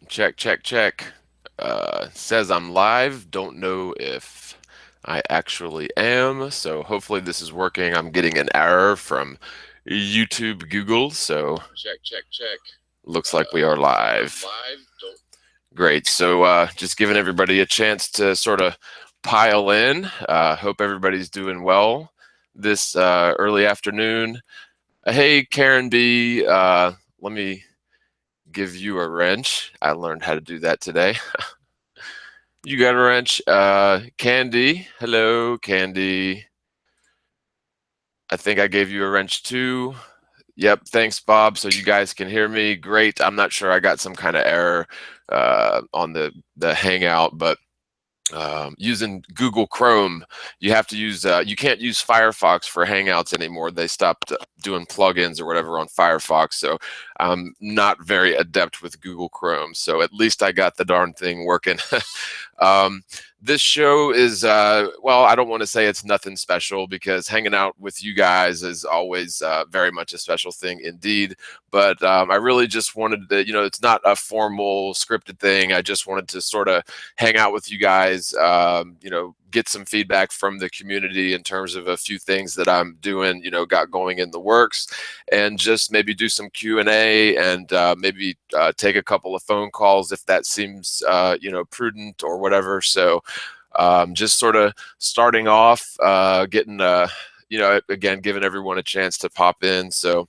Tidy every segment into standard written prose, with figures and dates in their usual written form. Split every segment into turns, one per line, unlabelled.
Check, check, check. Says I'm live. Don't know if I actually am. So hopefully this is working. I'm getting an error from YouTube, Google. So check, check, check. Looks like we are live. Great. So just giving everybody a chance to sort of pile in. Hope everybody's doing well this early afternoon. Hey, Karen B. Let me give you a wrench. I learned how to do that today. You got a wrench. Candy. Hello, Candy. I think I gave you a wrench too. Yep, thanks, Bob. So you guys can hear me. Great. I'm not sure. I got some kind of error on the Hangout, but using Google Chrome, you have to use, you can't use Firefox for Hangouts anymore. They stopped doing plugins or whatever on Firefox. So I'm not very adept with Google Chrome. So at least I got the darn thing working. This show is, well, I don't want to say it's nothing special because hanging out with you guys is always very much a special thing indeed. But I really just wanted to, it's not a formal scripted thing. I just wanted to sort of hang out with you guys, get some feedback from the community in terms of a few things that I'm doing, got going in the works, and just maybe do some Q&A and maybe take a couple of phone calls if that seems, prudent or whatever. So just sort of starting off, getting, again, giving everyone a chance to pop in. So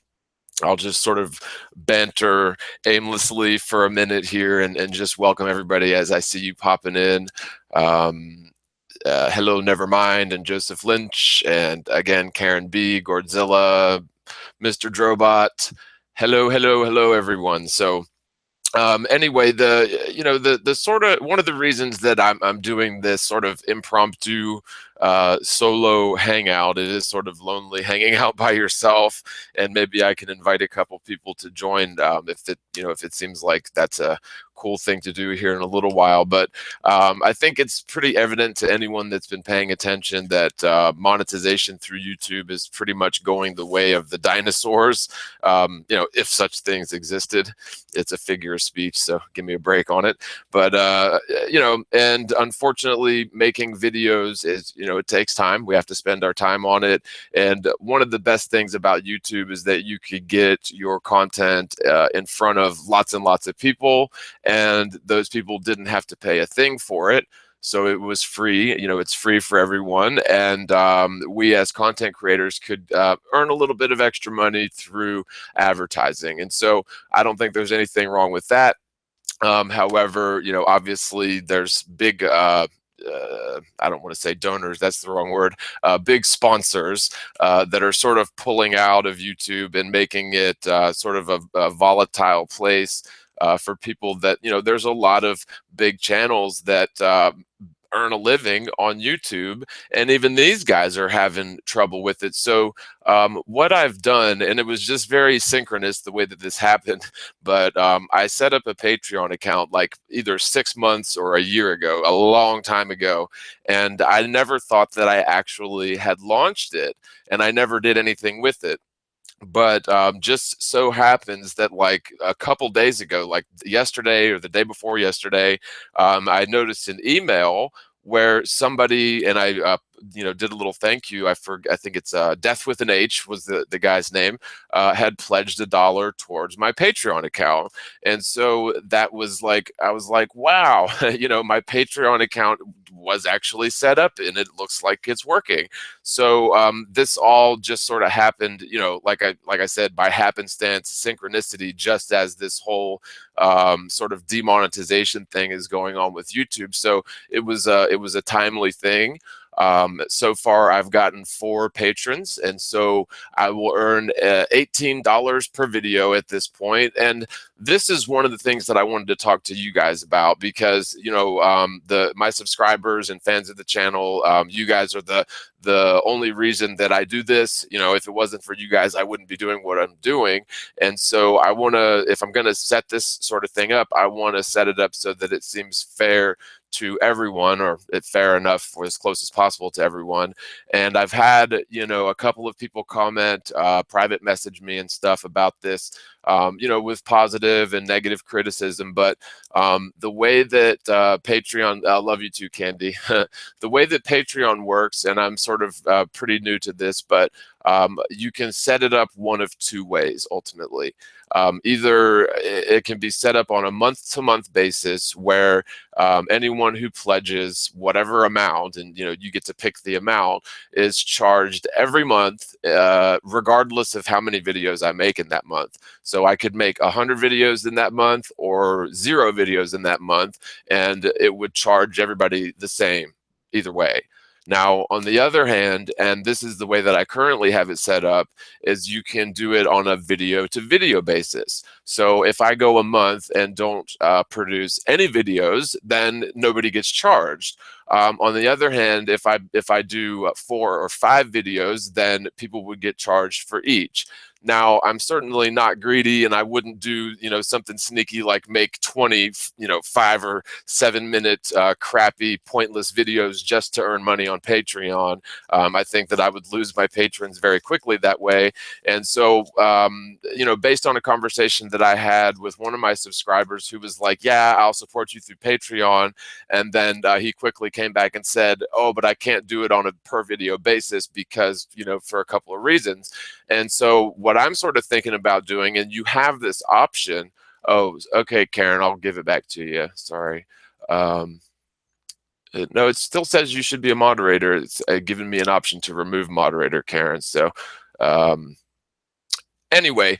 I'll just sort of banter aimlessly for a minute here and just welcome everybody as I see you popping in. Hello, Nevermind, and Joseph Lynch, and again, Karen B, Gordzilla, Mr. Drobot. Hello, hello, hello, everyone. So anyway, the sort of one of the reasons that I'm doing this sort of impromptu solo hangout, it is sort of lonely hanging out by yourself, and maybe I can invite a couple people to join if it seems like that's a cool thing to do here in a little while. But I think it's pretty evident to anyone that's been paying attention that monetization through YouTube is pretty much going the way of the dinosaurs. If such things existed. It's a figure of speech, so give me a break on it. But and unfortunately, making videos is, it takes time. We have to spend our time on it. And one of the best things about YouTube is that you could get your content in front of lots and lots of people, and those people didn't have to pay a thing for it. So it was free, it's free for everyone. And we as content creators could earn a little bit of extra money through advertising. And so I don't think there's anything wrong with that. However, obviously there's big, I don't want to say donors, that's the wrong word, big sponsors that are sort of pulling out of YouTube and making it sort of a volatile place for people that, there's a lot of big channels that earn a living on YouTube, and even these guys are having trouble with it. So what I've done, and it was just very synchronous the way that this happened, but I set up a Patreon account like either 6 months or a year ago, a long time ago, and I never thought that I actually had launched it, and I never did anything with it. But just so happens that like a couple days ago, like yesterday or the day before yesterday, I noticed an email where somebody, and I did a little thank you. I think it's Death with an H was the guy's name, had pledged $1 towards my Patreon account. And so that was like, I was like, wow, my Patreon account was actually set up and it looks like it's working. So this all just sort of happened, like I said, by happenstance, synchronicity, just as this whole sort of demonetization thing is going on with YouTube. So it was a timely thing. So far, I've gotten 4 patrons, and so I will earn $18 per video at this point. And this is one of the things that I wanted to talk to you guys about because, my subscribers and fans of the channel, you guys are the only reason that I do this. If it wasn't for you guys, I wouldn't be doing what I'm doing. And so I want to, if I'm going to set this sort of thing up, I want to set it up so that it seems fair to everyone, or it's fair enough or as close as possible to everyone. And I've had, a couple of people comment, private message me and stuff about this, with positive and negative criticism. But the way that Patreon, I love you too, Candy. The way that Patreon works, and I'm sort of pretty new to this, but you can set it up one of two ways ultimately. Either it can be set up on a month-to-month basis where anyone who pledges whatever amount, and you get to pick the amount, is charged every month, regardless of how many videos I make in that month. So I could make 100 videos in that month or 0 videos in that month, and it would charge everybody the same either way. Now, on the other hand, and this is the way that I currently have it set up, is you can do it on a video to video basis. So if I go a month and don't produce any videos, then nobody gets charged. On the other hand, if I do 4 or 5 videos, then people would get charged for each. Now, I'm certainly not greedy, and I wouldn't do, something sneaky like make 20, 5 or 7 minute crappy, pointless videos just to earn money on Patreon. I think that I would lose my patrons very quickly that way. And so, based on a conversation that I had with one of my subscribers who was like, yeah, I'll support you through Patreon. And then he quickly came back and said, oh, but I can't do it on a per video basis because, for a couple of reasons. And so what I'm sort of thinking about doing, and you have this option. Oh, okay, Karen, I'll give it back to you. Sorry. No, it still says you should be a moderator. It's giving me an option to remove moderator, Karen. So anyway,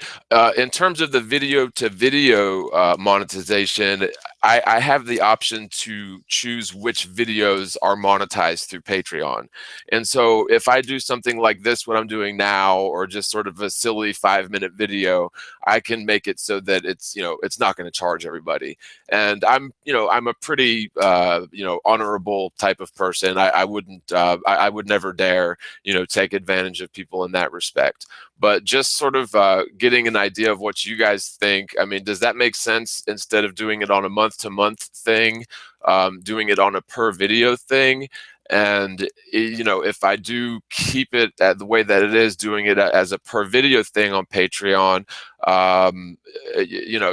in terms of the video to video monetization, I have the option to choose which videos are monetized through Patreon. And so if I do something like this, what I'm doing now, or just sort of a silly 5-minute video, I can make it so that it's, it's not going to charge everybody. And I'm a pretty, honorable type of person. I wouldn't, I would never dare, take advantage of people in that respect. But just sort of getting an idea of what you guys think. I mean, does that make sense, instead of doing it on a month-to-month thing, doing it on a per video thing? And if I do keep it at the way that it is, doing it as a per video thing on Patreon,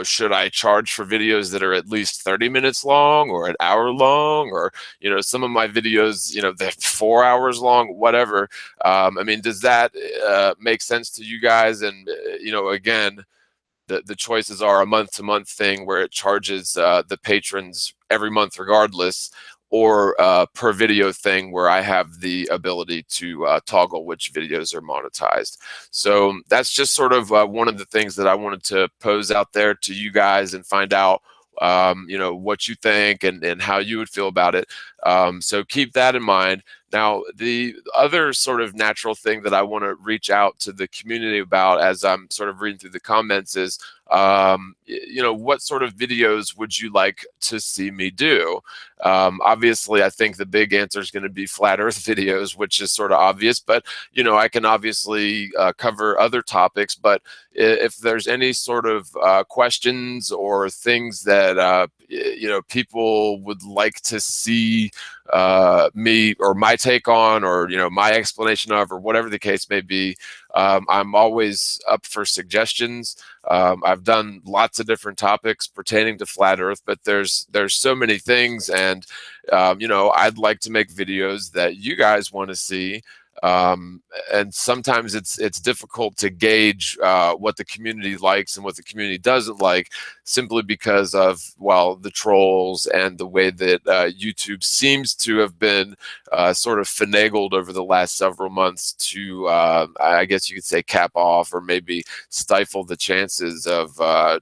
should I charge for videos that are at least 30 minutes long or an hour long, or some of my videos, they're 4 hours long, whatever. I mean, does that make sense to you guys? And again, the choices are a month-to-month thing where it charges the patrons every month regardless, or per video thing where I have the ability to toggle which videos are monetized. So that's just sort of one of the things that I wanted to pose out there to you guys and find out what you think and how you would feel about it. So keep that in mind. Now, the other sort of natural thing that I want to reach out to the community about, as I'm sort of reading through the comments, is what sort of videos would you like to see me do? Obviously, I think the big answer is going to be flat earth videos, which is sort of obvious, but I can obviously cover other topics. But if there's any sort of questions or things that people would like to see me or my take on, or my explanation of, or whatever the case may be, I'm always up for suggestions. I've done lots of different topics pertaining to flat earth, but there's so many things, and I'd like to make videos that you guys want to see. And sometimes it's difficult to gauge what the community likes and what the community doesn't like, simply because of, well, the trolls and the way that YouTube seems to have been sort of finagled over the last several months to, I guess you could say, cap off or maybe stifle the chances of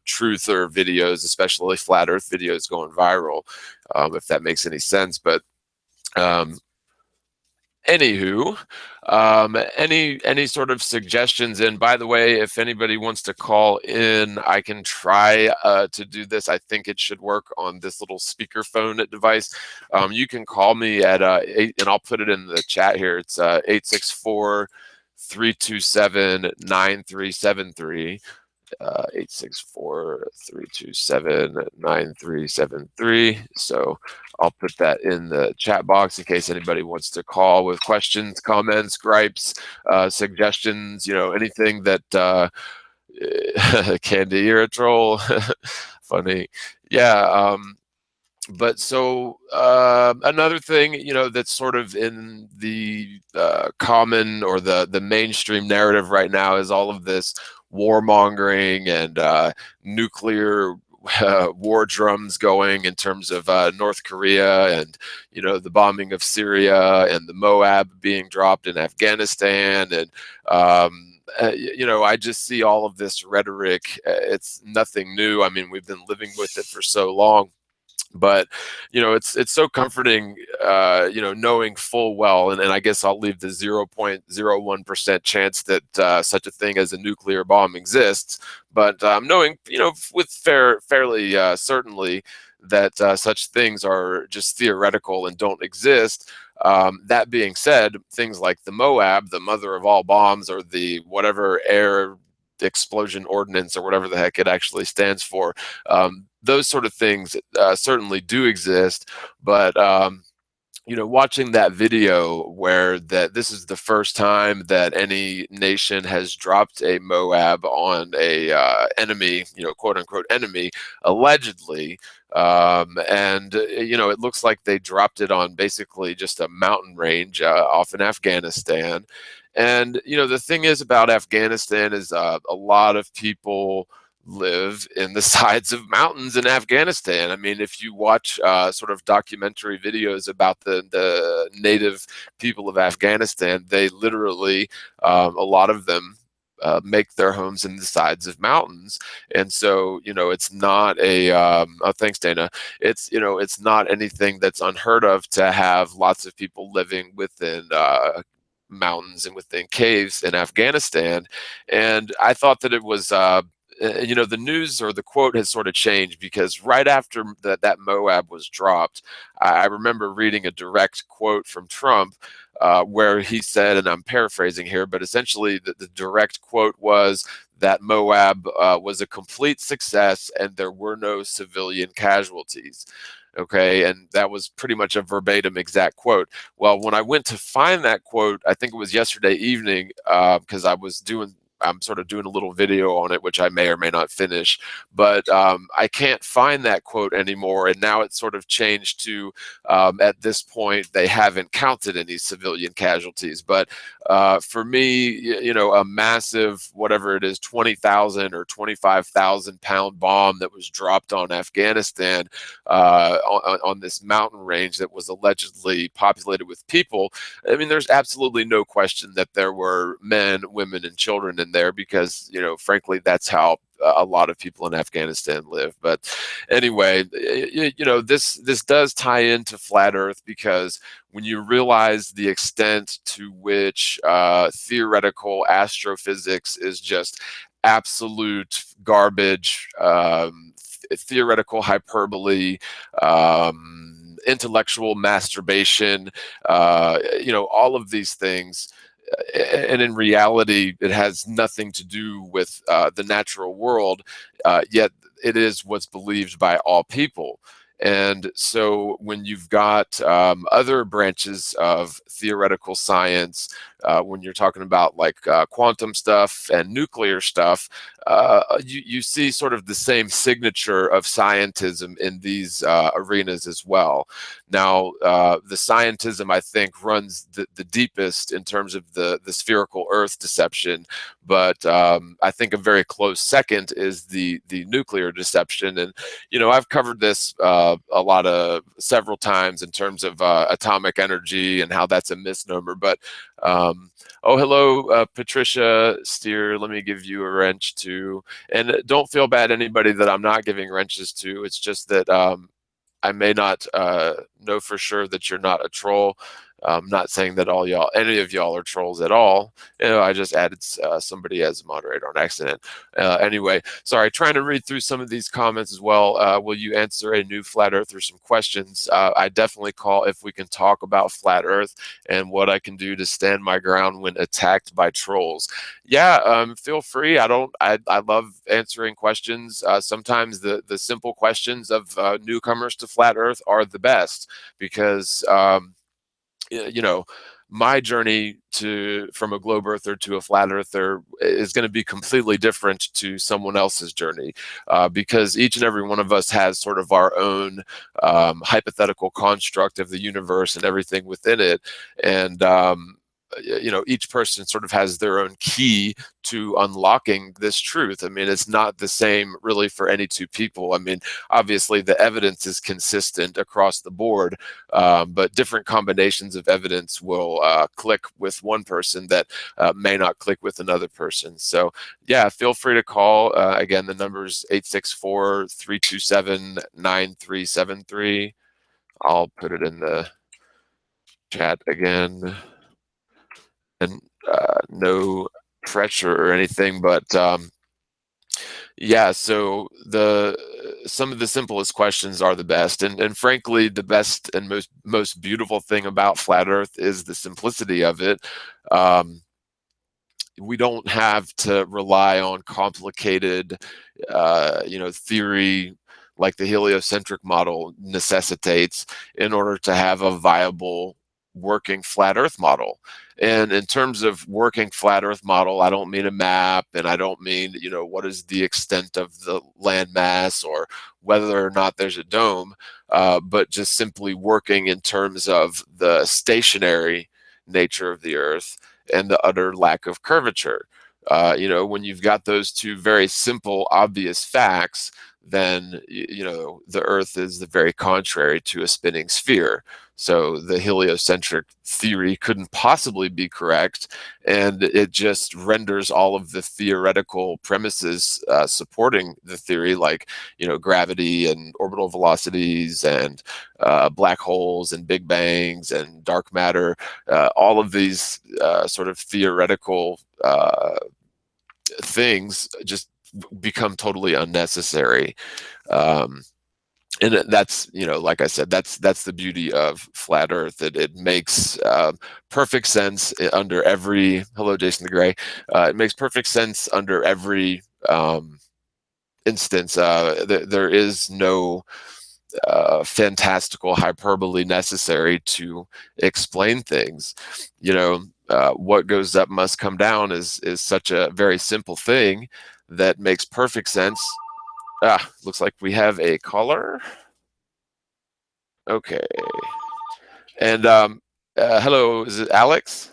truther videos, especially flat earth videos, going viral, if that makes any sense. But Anywho, any sort of suggestions? And by the way, if anybody wants to call in, I can try to do this. I think it should work on this little speakerphone device. You can call me at and I'll put it in the chat here. It's 864-327-9373. 864-327-9373. So I'll put that in the chat box in case anybody wants to call with questions, comments, gripes, suggestions, anything that Candy, you're a troll. Funny. Yeah. But so another thing, that's sort of in the common or the mainstream narrative right now is all of this warmongering and nuclear war drums going in terms of North Korea and the bombing of Syria and the Moab being dropped in Afghanistan and I just see all of this rhetoric. It's nothing new. I mean, we've been living with it for so long. But it's so comforting, knowing full well, and I guess I'll leave the 0.01% chance that such a thing as a nuclear bomb exists. But knowing, with fairly certainly that such things are just theoretical and don't exist. That being said, things like the Moab, the mother of all bombs, or the whatever air explosion ordinance or whatever the heck it actually stands for. Those sort of things certainly do exist, but watching that video where that this is the first time that any nation has dropped a Moab on a enemy, quote unquote enemy, allegedly, and it looks like they dropped it on basically just a mountain range off in Afghanistan. And the thing is about Afghanistan is a lot of people live in the sides of mountains in Afghanistan. I mean, if you watch sort of documentary videos about the native people of Afghanistan, they literally, a lot of them, make their homes in the sides of mountains. And so, it's not oh, thanks, Dana. It's not anything that's unheard of to have lots of people living within mountains and within caves in Afghanistan. And I thought that it was the news or the quote has sort of changed, because right after that Moab was dropped, I remember reading a direct quote from Trump where he said, and I'm paraphrasing here, but essentially the direct quote was that Moab was a complete success and there were no civilian casualties. Okay, and that was pretty much a verbatim exact quote. Well, when I went to find that quote, I think it was yesterday evening, because I'm sort of doing a little video on it, which I may or may not finish, but I can't find that quote anymore. And now it's sort of changed to, at this point, they haven't counted any civilian casualties. But for me, a massive, whatever it is, 20,000 or 25,000 pound bomb that was dropped on Afghanistan on this mountain range that was allegedly populated with people. I mean, there's absolutely no question that there were men, women, and children in there, because frankly, that's how a lot of people in Afghanistan live. But anyway, this does tie into flat Earth, because when you realize the extent to which theoretical astrophysics is just absolute garbage, theoretical hyperbole, intellectual masturbation, all of these things. And in reality, it has nothing to do with the natural world, yet it is what's believed by all people. And so when you've got other branches of theoretical science, when you're talking about like quantum stuff and nuclear stuff, you see sort of the same signature of scientism in these arenas as well. Now, the scientism, I think, runs the deepest in terms of the spherical Earth deception, but I think a very close second is the nuclear deception. And I've covered this several times in terms of atomic energy and how that's a misnomer. But oh, hello, Patricia Steer. Let me give you a wrench too. And don't feel bad, anybody that I'm not giving wrenches to. It's just that I may not know for sure that you're not a troll. Not saying that any of y'all are trolls at all. I just added somebody as a moderator on accident. Anyway, sorry, trying to read through some of these comments as well. Will you answer a new flat earther some questions? I definitely call if we can talk about flat earth and what I can do to stand my ground when attacked by trolls. Yeah, feel free. I love answering questions. Sometimes the simple questions of newcomers to flat earth are the best, because my journey from a globe earther to a flat earther is going to be completely different to someone else's journey, because each and every one of us has sort of our own hypothetical construct of the universe and everything within it. And each person sort of has their own key to unlocking this truth. I mean, it's not the same really for any two people. I mean, obviously the evidence is consistent across the board, but different combinations of evidence will click with one person that may not click with another person. So yeah, feel free to call. Again, the number is 864-327-9373. I'll put it in the chat again. And no pressure or anything, but yeah, so some of the simplest questions are the best, and frankly, the best and most beautiful thing about flat earth is the simplicity of it. We don't have to rely on complicated theory like the heliocentric model necessitates in order to have a viable working flat earth model. And in terms of working flat earth model, I don't mean a map, and I don't mean what is the extent of the landmass or whether or not there's a dome, but just simply working in terms of the stationary nature of the earth and the utter lack of curvature. When you've got those two very simple, obvious facts, then the earth is the very contrary to a spinning sphere. So the heliocentric theory couldn't possibly be correct, and it just renders all of the theoretical premises supporting the theory, like gravity and orbital velocities and black holes and big bangs and dark matter, all of these sort of theoretical things just become totally unnecessary. And that's, like I said, that's the beauty of flat earth. It makes perfect sense under every, hello Jason the Gray, it makes perfect sense under every instance. There is no fantastical hyperbole necessary to explain things. What goes up must come down is such a very simple thing that makes perfect sense. Looks like we have a caller. Okay. And hello, is it Alex?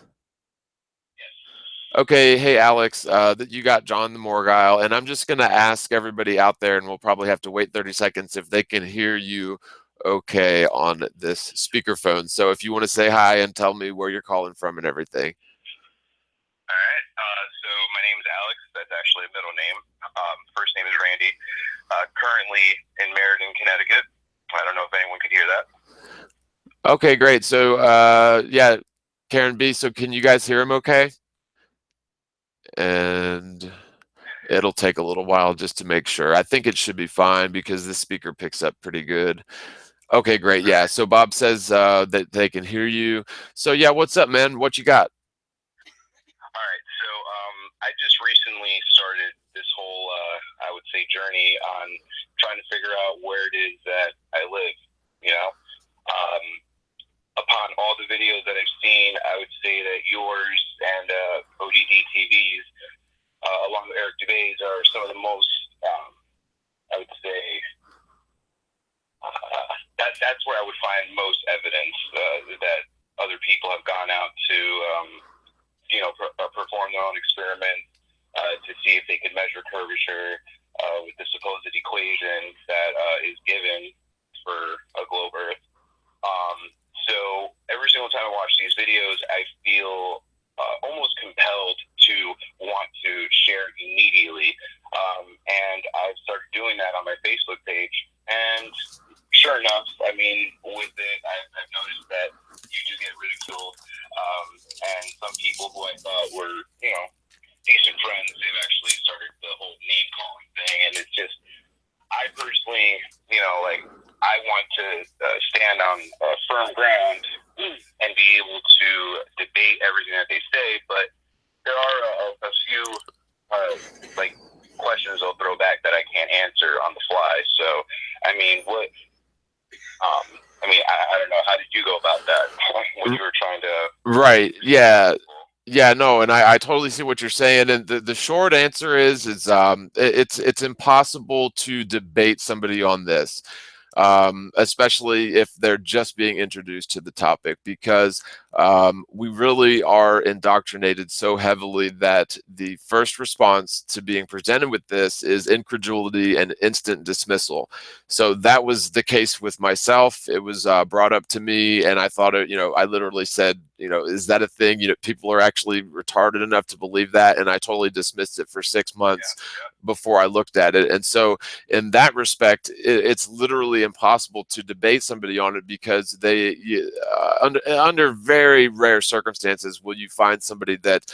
Okay, hey Alex, that you got John TheMorgile, and I'm just gonna ask everybody out there, and we'll probably have to wait 30 seconds if they can hear you okay on this speakerphone. So if you want to say hi and tell me where you're calling from and everything.
All right. So my name is Alex. That's actually a middle name. First name is Randy. Currently in Meriden, Connecticut. I don't know if anyone could hear that.
Okay, great. So yeah, Karen B. So can you guys hear him okay? And it'll take a little while just to make sure. I think it should be fine because the speaker picks up pretty good. Okay, great. Yeah. So Bob says that they can hear you. So yeah, what's up, man? What you got?
All right. So I just recently started this whole, I would say, journey on trying to figure out where it is that I live. Upon all the videos that I've seen, I would say that yours and ODD TV's, along with Eric Dubé's, are some of the most, I would say, that's where I would find most evidence that other people have gone out to, perform their own experiments to see if they can measure curvature with the supposed equation that is given for a globe Earth. So every single time I watch these videos, I feel almost compelled to want to share immediately. And I've started doing that on my Facebook page. And sure enough, I mean, with it, I've noticed that you do get ridiculed. And some people who I thought were, decent friends, they've actually started the whole name calling thing, and it's just, I personally, like, I want to stand on firm ground and be able to debate everything that they say, but there are a few like questions they'll throw back that I can't answer on the fly. So, I mean, I don't know. How did you go about that when you were trying to?
Right. Yeah. Yeah, no, and I totally see what you're saying. And the short answer is it's impossible to debate somebody on this, especially if they're just being introduced to the topic, because we really are indoctrinated so heavily that the first response to being presented with this is incredulity and instant dismissal. So that was the case with myself. It was brought up to me, and I thought, I literally said, is that a thing? People are actually retarded enough to believe that, and I totally dismissed it for 6 months before I looked at it. And so, in that respect, it's literally impossible to debate somebody on it, because under very rare circumstances will you find somebody that,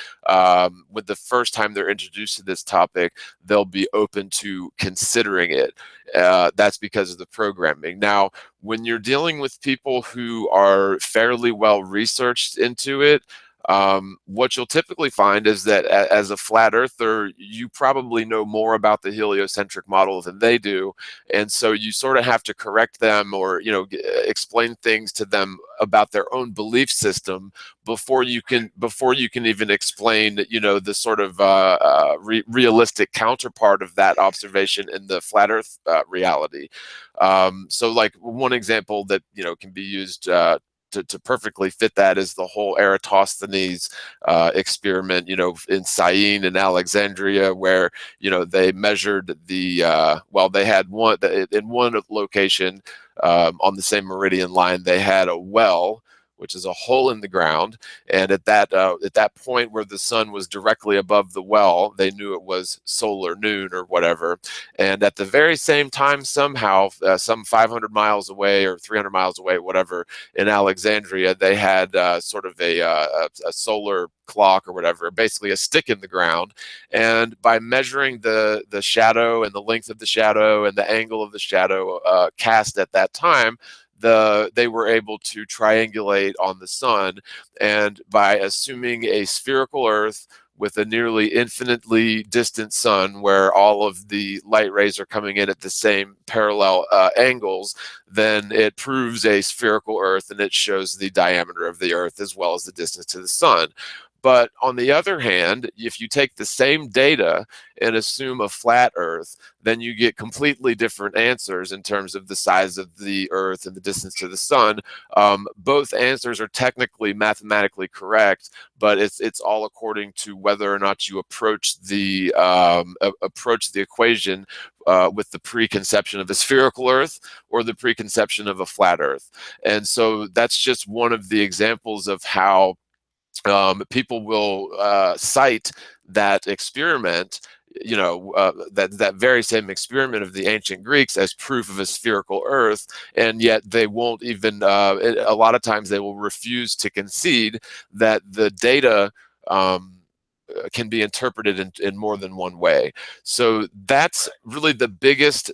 with the first time they're introduced to this topic, they'll be open to considering it. That's because of the programming. Now, when you're dealing with people who are fairly well researched into it, what you'll typically find is that as a flat earther, you probably know more about the heliocentric model than they do. And so you sort of have to correct them, or, explain things to them about their own belief system before you can even explain, the sort of realistic counterpart of that observation in the flat earth reality. So like one example that, can be used to perfectly fit that is the whole Eratosthenes experiment, in Syene and Alexandria, where, they measured they had in one location, on the same meridian line, they had a well, which is a hole in the ground. And at that point where the sun was directly above the well, they knew it was solar noon or whatever. And at the very same time, somehow, some 500 miles away or 300 miles away, whatever, in Alexandria, they had sort of a solar clock or whatever, basically a stick in the ground. And by measuring the shadow and the length of the shadow and the angle of the shadow cast at that time, they were able to triangulate on the sun. And by assuming a spherical Earth with a nearly infinitely distant sun, where all of the light rays are coming in at the same parallel angles, then it proves a spherical Earth, and it shows the diameter of the Earth as well as the distance to the sun. But on the other hand, if you take the same data and assume a flat Earth, then you get completely different answers in terms of the size of the Earth and the distance to the sun. Both answers are technically mathematically correct, but it's all according to whether or not you approach the equation with the preconception of a spherical Earth or the preconception of a flat Earth. And so that's just one of the examples of how people will cite that experiment, that very same experiment of the ancient Greeks, as proof of a spherical Earth, and yet they won't even. A lot of times they will refuse to concede that the data. Can be interpreted in more than one way. So that's really the biggest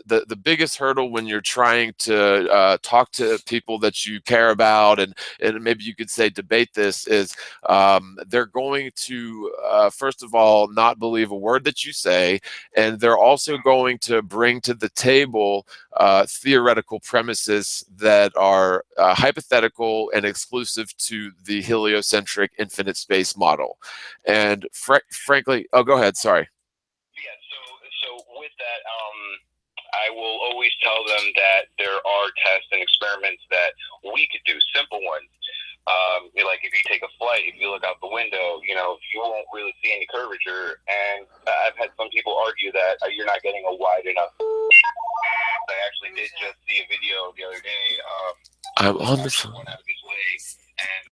hurdle when you're trying to talk to people that you care about, and maybe you could say debate this, is they're going to first of all not believe a word that you say, and they're also going to bring to the table theoretical premises that are hypothetical and exclusive to the heliocentric infinite space model. And frankly, oh, go ahead. Sorry.
Yeah. So with that, I will always tell them that there are tests and experiments that we could do, simple ones. Like if you take a flight, if you look out the window, you won't really see any curvature. And I've had some people argue that you're not getting a wide enough. I actually did just see a video the other day.
I'm on the phone.
Out of his way, and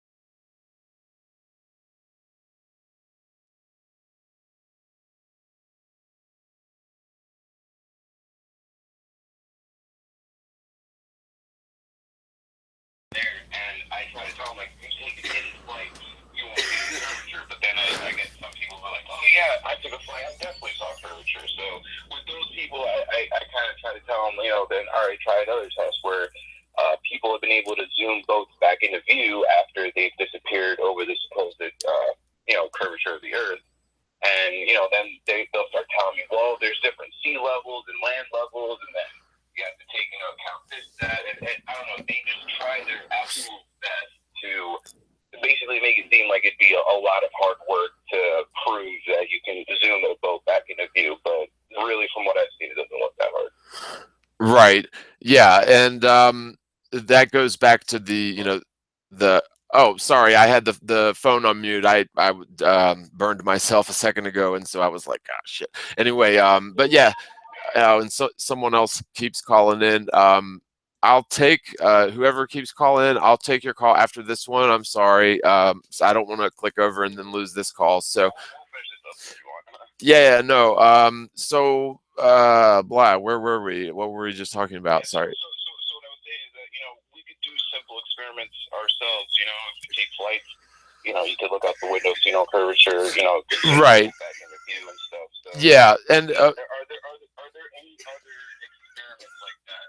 there, and I try to tell them, like, you take a hidden flight, you won't see the curvature. But then I get some people who are like, oh yeah, I took a flight, I definitely saw curvature. So with those people, I kind of try to tell them, then all right, try another test where people have been able to zoom boats back into view after they've disappeared over the supposed, curvature of the Earth. And, then they'll start telling me, well, there's different sea levels and land levels, and then you have to take into account this, that, and I don't know, they just try their absolute best to basically make it seem like it'd be a lot of hard work to prove that you can zoom a boat back into view, but really from what I've seen, it doesn't look that hard.
Right. Yeah, and that goes back to the oh, sorry, I had the phone on mute. I burned myself a second ago, and so I was like, "Ah, shit." Anyway, but yeah, and so someone else keeps calling in. I'll take whoever keeps calling in. I'll take your call after this one. I'm sorry, so I don't want to click over and then lose this call. So yeah, no. So blah. Where were we? What were we just talking about? Sorry.
So what I would say is that we could do simple experiments ourselves. If you take flights, you could look out the window, see no curvature.
Right.
Back in the view and stuff. So
Yeah, and
are there any other experiments like that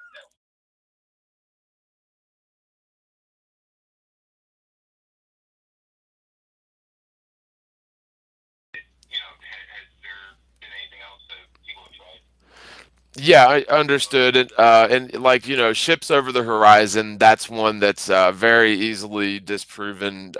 has there been anything else that people have tried?
yeah, I understood it. And like ships over the horizon. That's one that's very easily disproven.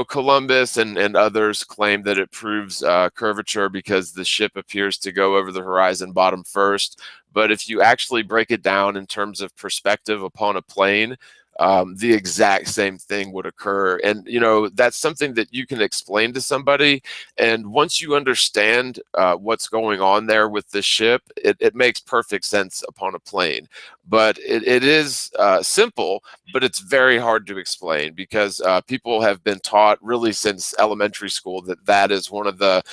Columbus and others claim that it proves curvature because the ship appears to go over the horizon bottom first. But if you actually break it down in terms of perspective upon a plane, the exact same thing would occur. And, that's something that you can explain to somebody. And once you understand what's going on there with the ship, it makes perfect sense upon a plane. But it is simple, but it's very hard to explain because people have been taught really since elementary school that that is one of the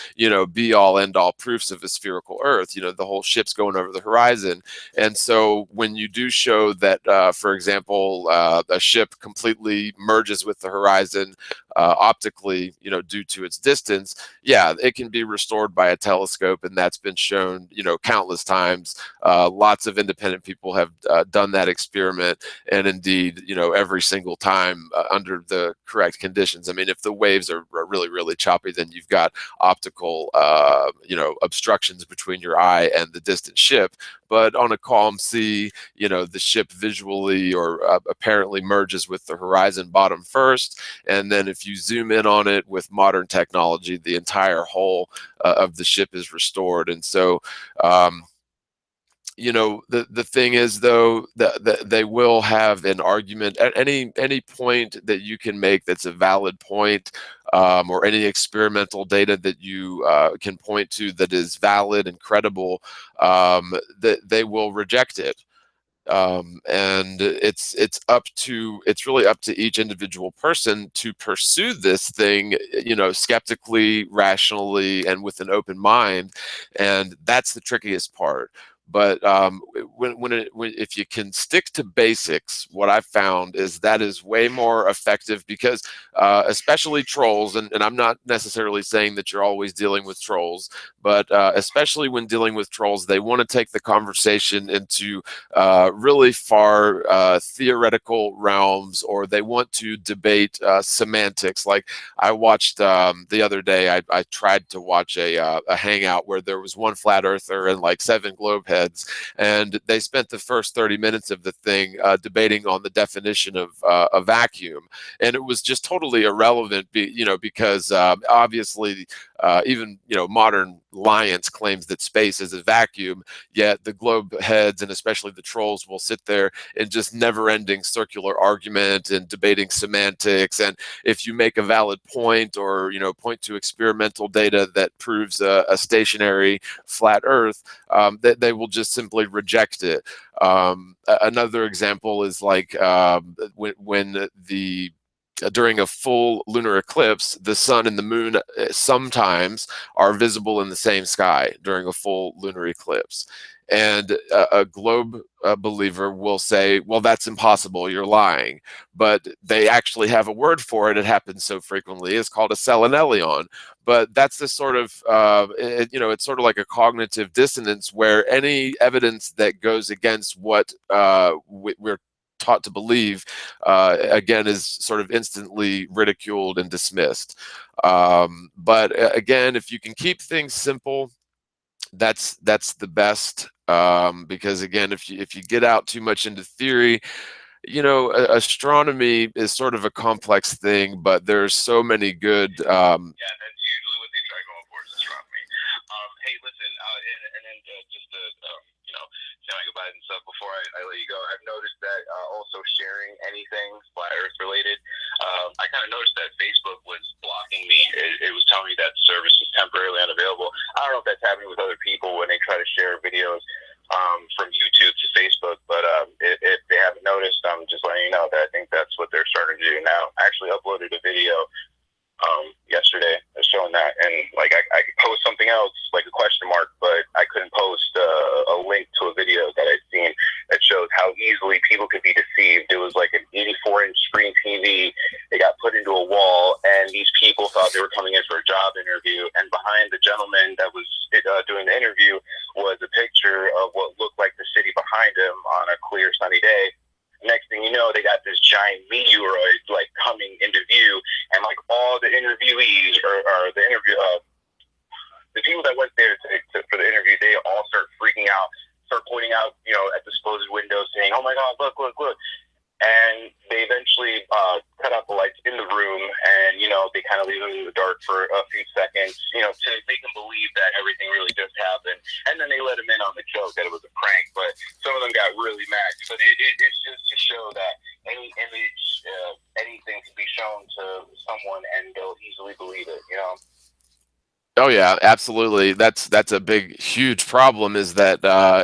be all end all proofs of a spherical Earth. The whole ship's going over the horizon, and so when you do show that, for example, a ship completely merges with the horizon optically, due to its distance, yeah, it can be restored by a telescope, and that's been shown, countless times. Lots of independent people have done that experiment, and indeed, every single time under the correct conditions. I mean, if the waves are really, really choppy, then you've got optical, obstructions between your eye and the distant ship. But on a calm sea, the ship visually or apparently merges with the horizon bottom first, and then if you zoom in on it with modern technology, the entire hull of the ship is restored. And so the thing is, though, that they will have an argument at any point that you can make that's a valid point, or any experimental data that you can point to that is valid and credible, that they will reject it. And it's really up to each individual person to pursue this thing, skeptically, rationally, and with an open mind. And that's the trickiest part. But if you can stick to basics, what I've found is that is way more effective because, especially trolls, and I'm not necessarily saying that you're always dealing with trolls, but especially when dealing with trolls, they want to take the conversation into really far theoretical realms, or they want to debate semantics. Like I watched the other day, I tried to watch a hangout where there was one flat earther and like 7 globe heads, and they spent the first 30 minutes of the thing debating on the definition of a vacuum, and it was just totally irrelevant, because obviously even modern science claims that space is a vacuum, yet the globe heads and especially the trolls will sit there in just never-ending circular argument and debating semantics. And if you make a valid point, or point to experimental data that proves a stationary flat Earth, that they will just simply reject it. Another example is like when the during a full lunar eclipse, the sun and the moon sometimes are visible in the same sky during a full lunar eclipse. And a globe believer will say, well, that's impossible, you're lying. But they actually have a word for it. It happens so frequently. It's called a selenelion. But that's this sort of, it's sort of like a cognitive dissonance where any evidence that goes against what we're taught to believe, again, is sort of instantly ridiculed and dismissed. But again, if you can keep things simple, that's the best. Because again, if you get out too much into theory, astronomy is sort of a complex thing, but there's so many good.
Yeah, that's usually what they try going for is astronomy. Hey, listen, and then just to say my goodbyes and stuff before I let you go. I've noticed that also sharing anything flat Earth related, I kind of noticed that Facebook was blocking me. It was telling me that service was temporarily unavailable. I don't know if that's happening with other people when they try to share videos from YouTube to Facebook, but if they haven't noticed, I'm just letting you know that I think that's what they're starting to do now. I actually uploaded a video yesterday showing that, and like I could post something else like a question mark, but I couldn't post a link to a video that I'd seen that shows how easily people could be deceived. It was like an 84-inch screen TV. It got put into a wall, and these people thought they were coming in for a job interview, and behind the gentleman that was doing the interview was a picture of what looked like the city behind him on a clear sunny day. Next thing you know, they got this giant meteoroid like coming into view, and like all the interviewees or the people that went there for the interview, they all start freaking out, start pointing out, at the supposed windows, saying, "Oh my God, look, look, look!" And they eventually cut out the lights in the room, and they kind of leave them in the dark for a few seconds, to make them believe that everything really just happened. And then they let them in on the joke that it was a prank. But some of them got really mad. But it's just to show that any image, anything can be shown to someone, and they'll easily believe it.
Oh yeah, absolutely. That's a big, huge problem. Is that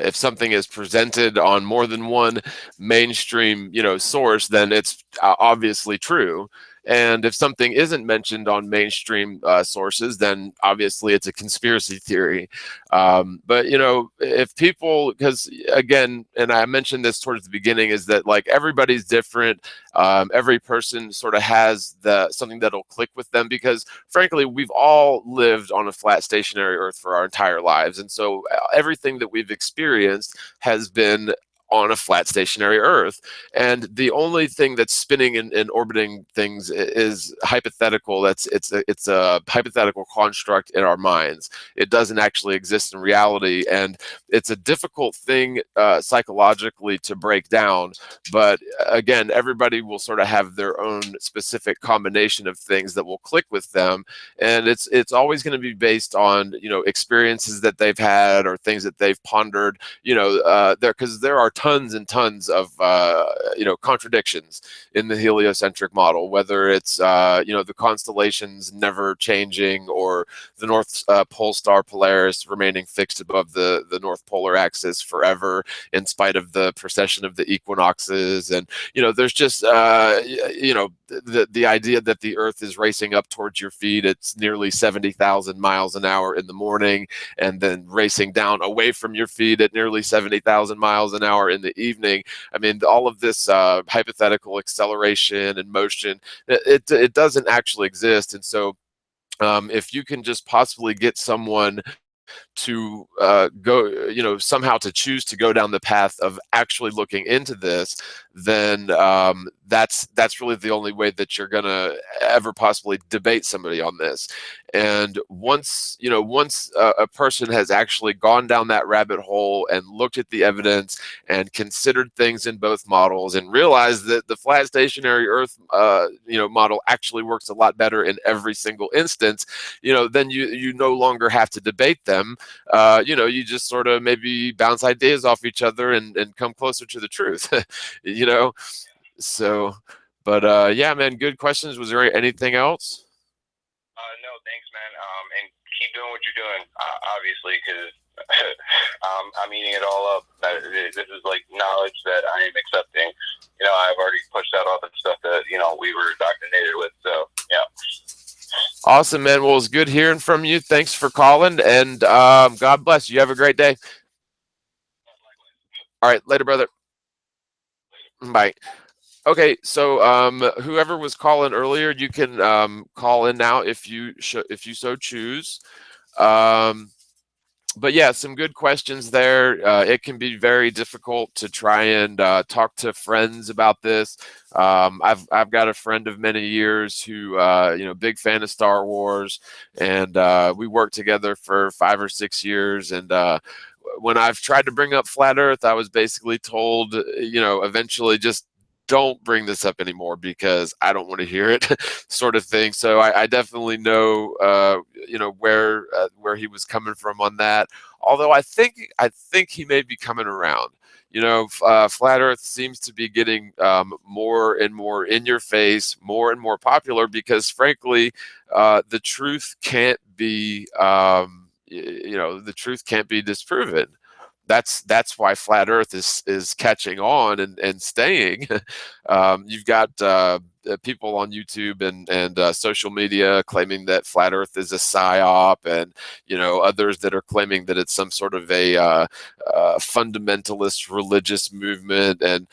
if something is presented on more than one mainstream, source, then it's obviously true. And if something isn't mentioned on mainstream sources, then obviously it's a conspiracy theory. But if people, because again, and I mentioned this towards the beginning, is that like everybody's different. Every person sort of has something that'll click with them, because frankly, we've all lived on a flat stationary Earth for our entire lives. And so everything that we've experienced has been on a flat stationary Earth. And the only thing that's spinning and orbiting things is hypothetical. It's a hypothetical construct in our minds. It doesn't actually exist in reality. And it's a difficult thing psychologically to break down. But again, everybody will sort of have their own specific combination of things that will click with them. And it's always going to be based on, experiences that they've had or things that they've pondered, because there are tons and tons of contradictions in the heliocentric model, whether it's the constellations never changing, or the North Pole star Polaris remaining fixed above the North Polar axis forever in spite of the precession of the equinoxes. And there's just the idea that the Earth is racing up towards your feet. It's nearly 70,000 miles an hour in the morning, and then racing down away from your feet at nearly 70,000 miles an hour in the evening. I mean, all of this hypothetical acceleration and motion, it doesn't actually exist. And so if you can just possibly get someone to go, somehow to choose to go down the path of actually looking into this, then that's really the only way that you're gonna ever possibly debate somebody on this. And once a person has actually gone down that rabbit hole and looked at the evidence and considered things in both models and realized that the flat stationary Earth model actually works a lot better in every single instance, then you no longer have to debate them. You just sort of maybe bounce ideas off each other and come closer to the truth. So, but yeah, man, good questions. Was there anything else?
No, thanks, man. And keep doing what you're doing, obviously, because I'm eating it all up. This is like knowledge that I am accepting. I've already pushed out all the stuff that, we were indoctrinated with. So, yeah.
Awesome, man. Well, it was good hearing from you. Thanks for calling, and God bless you. Have a great day. All right, later, brother. Bye. Okay, so whoever was calling earlier, you can call in now if if you so choose. Um, but yeah, some good questions there. It can be very difficult to try and talk to friends about this. I've got a friend of many years who big fan of Star Wars, and we worked together for 5 or 6 years. And when I've tried to bring up flat Earth, I was basically told, eventually just don't bring this up anymore because I don't want to hear it, sort of thing. So I definitely know, where he was coming from on that. Although I think he may be coming around. Flat Earth seems to be getting more and more in your face, more and more popular because, frankly, the truth can't be, the truth can't be disproven. That's why flat Earth is catching on and staying. You've got people on YouTube and social media claiming that flat Earth is a psyop, and others that are claiming that it's some sort of a fundamentalist religious movement. And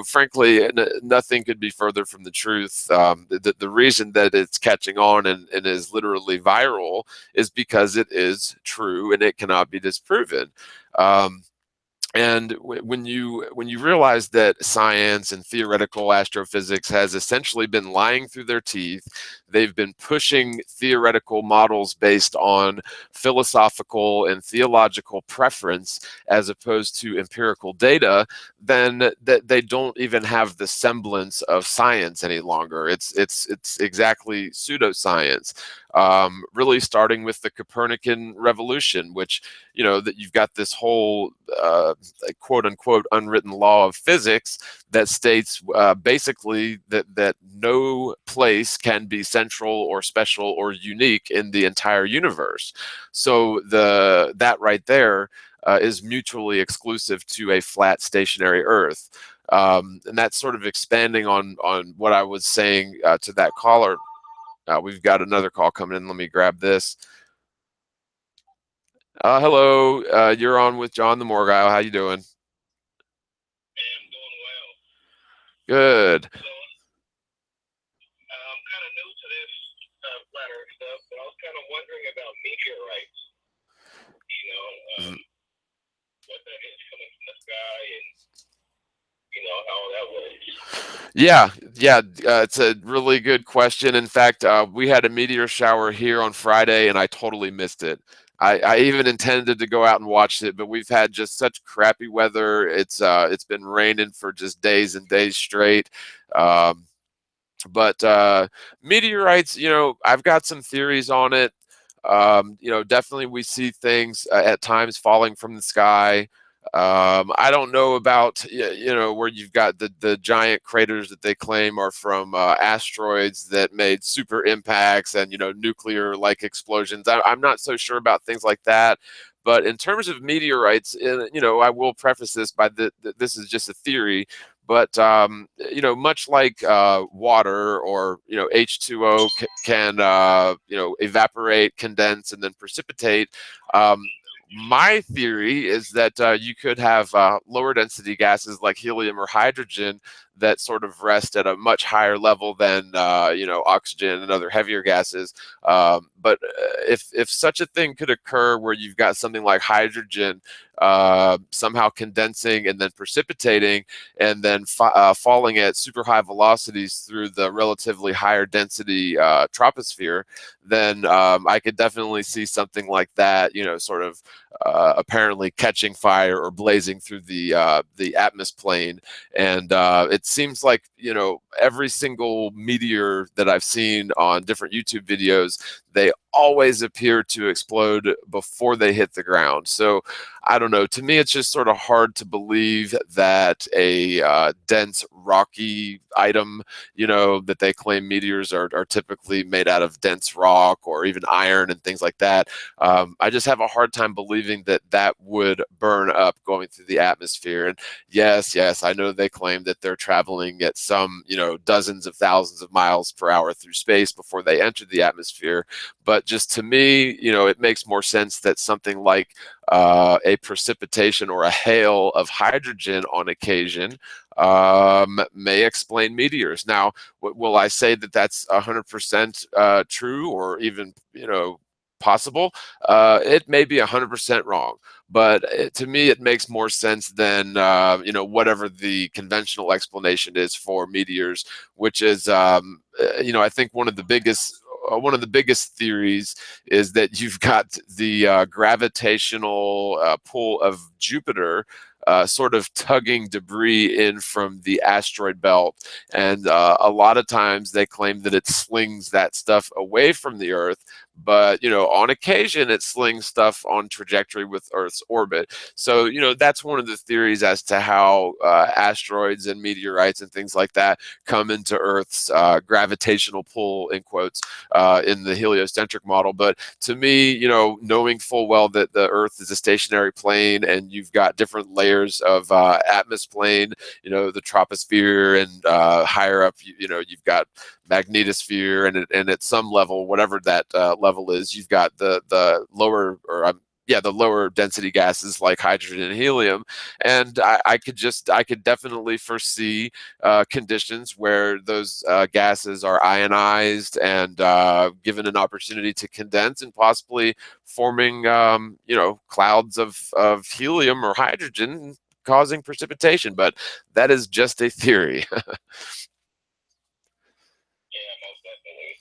frankly, nothing could be further from the truth. The reason that it's catching on and is literally viral is because it is true and it cannot be disproven. Um, and when you realize that science and theoretical astrophysics has essentially been lying through their teeth, they've been pushing theoretical models based on philosophical and theological preference as opposed to empirical data, then that they don't even have the semblance of science any longer. It's exactly pseudoscience. Really starting with the Copernican revolution, which that you've got this whole quote unquote unwritten law of physics that states basically that no place can be central or special or unique in the entire universe. So that right there is mutually exclusive to a flat stationary Earth. And that's sort of expanding on what I was saying to that caller. We've got another call coming in. Let me grab this. Hello, you're on with John the Morgile. How you doing?
Hey, I'm doing well.
Good.
So I'm kind of new to this flat Earth stuff, but I was kind of wondering about meteorites. You know,
Mhm.
what that is coming from the sky, and how that works.
Yeah. It's a really good question. In fact, we had a meteor shower here on Friday, and I totally missed it. I even intended to go out and watch it, but we've had just such crappy weather. It's been raining for just days and days straight. Um, but meteorites, I've got some theories on it. Definitely we see things at times falling from the sky. I don't know about where you've got the giant craters that they claim are from asteroids that made super impacts and nuclear like explosions. I'm not so sure about things like that. But in terms of meteorites, I will preface this by this is just a theory. But much like water or H2O can evaporate, condense, and then precipitate. Um, my theory is that you could have lower density gases like helium or hydrogen that sort of rest at a much higher level than oxygen and other heavier gases. But if such a thing could occur where you've got something like hydrogen somehow condensing and then precipitating and then falling at super high velocities through the relatively higher density troposphere, then I could definitely see something like that, sort of apparently catching fire or blazing through the atmosphere plane. And it seems like every single meteor that I've seen on different YouTube videos, they always appear to explode before they hit the ground. So I don't know. To me, it's just sort of hard to believe that a dense rocky item, that they claim meteors are typically made out of dense rock or even iron and things like that. I just have a hard time believing that that would burn up going through the atmosphere. And yes, I know they claim that they're traveling at some, dozens of thousands of miles per hour through space before they enter the atmosphere. But just to me, it makes more sense that something like a precipitation or a hail of hydrogen on occasion may explain meteors. Now, will I say that that's 100% true, or even possible? It may be 100% wrong, but to me, it makes more sense than whatever the conventional explanation is for meteors, which is I think one of the biggest theories is that you've got the gravitational pull of Jupiter sort of tugging debris in from the asteroid belt. And a lot of times they claim that it slings that stuff away from the Earth. But, on occasion, it slings stuff on trajectory with Earth's orbit. So, that's one of the theories as to how asteroids and meteorites and things like that come into Earth's gravitational pull, in quotes, in the heliocentric model. But to me, knowing full well that the Earth is a stationary plane and you've got different layers of atmosphere, the troposphere, and higher up, you've got magnetosphere, and at some level, whatever that level is, you've got the lower, or the lower density gases like hydrogen and helium. And I could definitely foresee conditions where those gases are ionized and given an opportunity to condense, and possibly forming clouds of helium or hydrogen, causing precipitation. But that is just a theory.
Yeah, most definitely.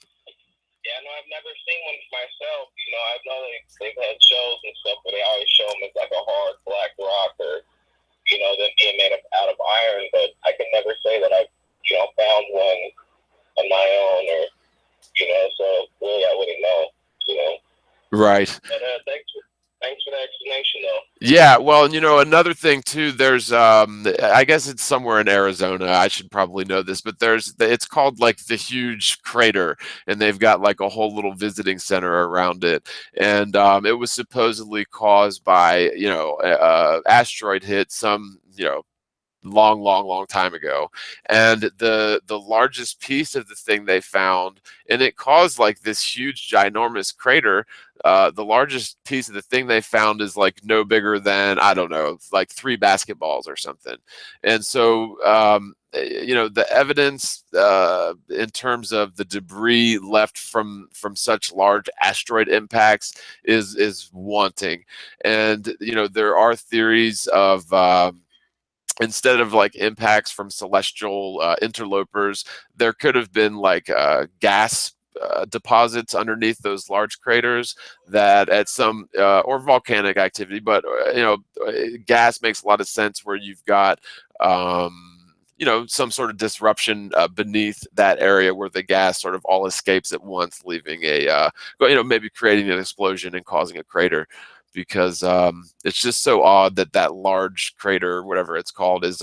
Yeah, no, I've never seen one myself. I know they've had shows and stuff where they always show them as like a hard black rock, or them being made out of iron. But I can never say that I found one on my own, or so really I wouldn't know.
Right.
But thanks for the explanation, though.
Yeah, well, another thing too, there's I guess it's somewhere in Arizona. I should probably know this, but it's called like the huge crater, and they've got like a whole little visiting center around it. And it was supposedly caused by, asteroid hit some, long, long, long time ago. And the largest piece of the thing they found, and it caused like this huge, ginormous crater. The largest piece of the thing they found is like no bigger than, I don't know, like 3 basketballs or something. And so the evidence in terms of the debris left from such large asteroid impacts is wanting. And there are theories of instead of like impacts from celestial interlopers, there could have been like gas deposits underneath those large craters that at some or volcanic activity. But gas makes a lot of sense where you've got some sort of disruption beneath that area where the gas sort of all escapes at once, leaving maybe creating an explosion and causing a crater. Because it's just so odd that that large crater, whatever it's called, is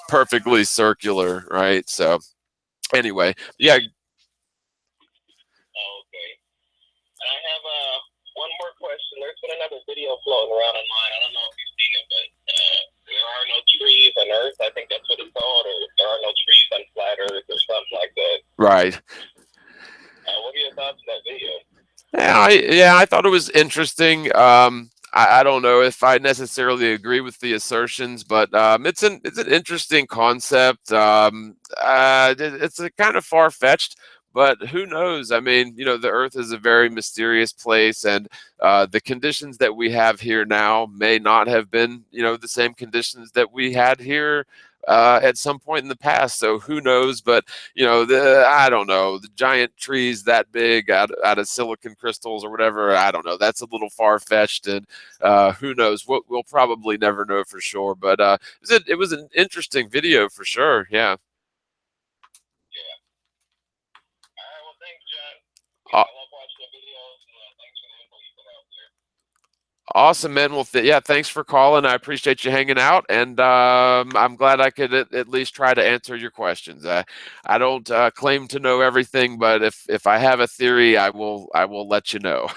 perfectly circular, right? So anyway, yeah.
Oh, okay. And I have one more question. There's been another video floating around online. I don't know if you've seen it, but there are no trees on Earth. I think that's what it's called, or there are no trees on flat Earth, or something like that.
Right.
What are your thoughts on that video?
Yeah, I thought it was interesting. I don't know if I necessarily agree with the assertions, but it's an interesting concept. It's a kind of far fetched, but who knows? I mean, the Earth is a very mysterious place, and the conditions that we have here now may not have been, the same conditions that we had here at some point in the past. So who knows? But I don't know, the giant trees that big out of silicon crystals or whatever. I don't know. That's a little far fetched, and who knows? We'll probably never know for sure. But it was an interesting video for sure. Yeah.
Yeah. All right. Well, thanks, John.
Uh,
I love watching the videos. Thanks for the info you put out there.
Awesome, man. Well, yeah, thanks for calling. I appreciate you hanging out, and I'm glad I could at least try to answer your questions. I don't claim to know everything, but if I have a theory, I will let you know.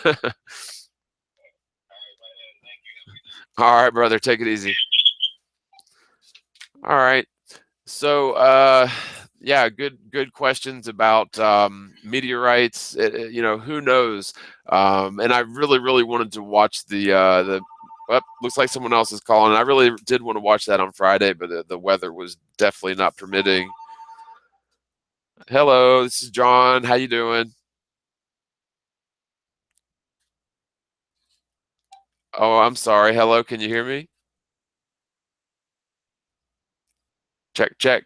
All right, brother. Take it easy. All right. So Yeah, good questions about meteorites. Who knows? And I really wanted to watch the. Looks like someone else is calling. I really did want to watch that on Friday, but the weather was definitely not permitting. Hello, this is John. How you doing? Oh, I'm sorry. Hello, can you hear me? Check, check.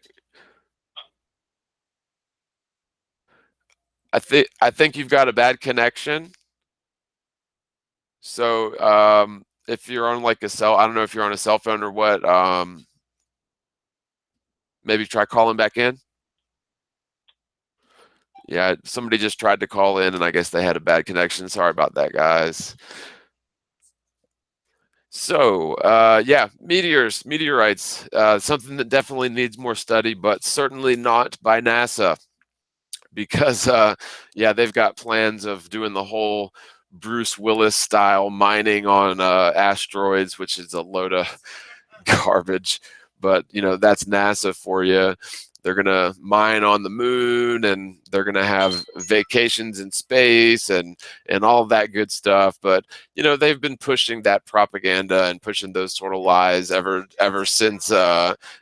I think you've got a bad connection. So if you're on like a cell, I don't know if you're on a cell phone or what. Maybe try calling back in. Yeah, somebody just tried to call in, and I guess they had a bad connection. Sorry about that, guys. So, yeah, meteorites, something that definitely needs more study, but certainly not by NASA because, yeah, they've got plans of doing the whole Bruce Willis style mining on asteroids, which is a load of garbage. But that's NASA for you. They're gonna mine on the moon, and they're gonna have vacations in space, and all of that good stuff. But they've been pushing that propaganda and pushing those sort of lies ever since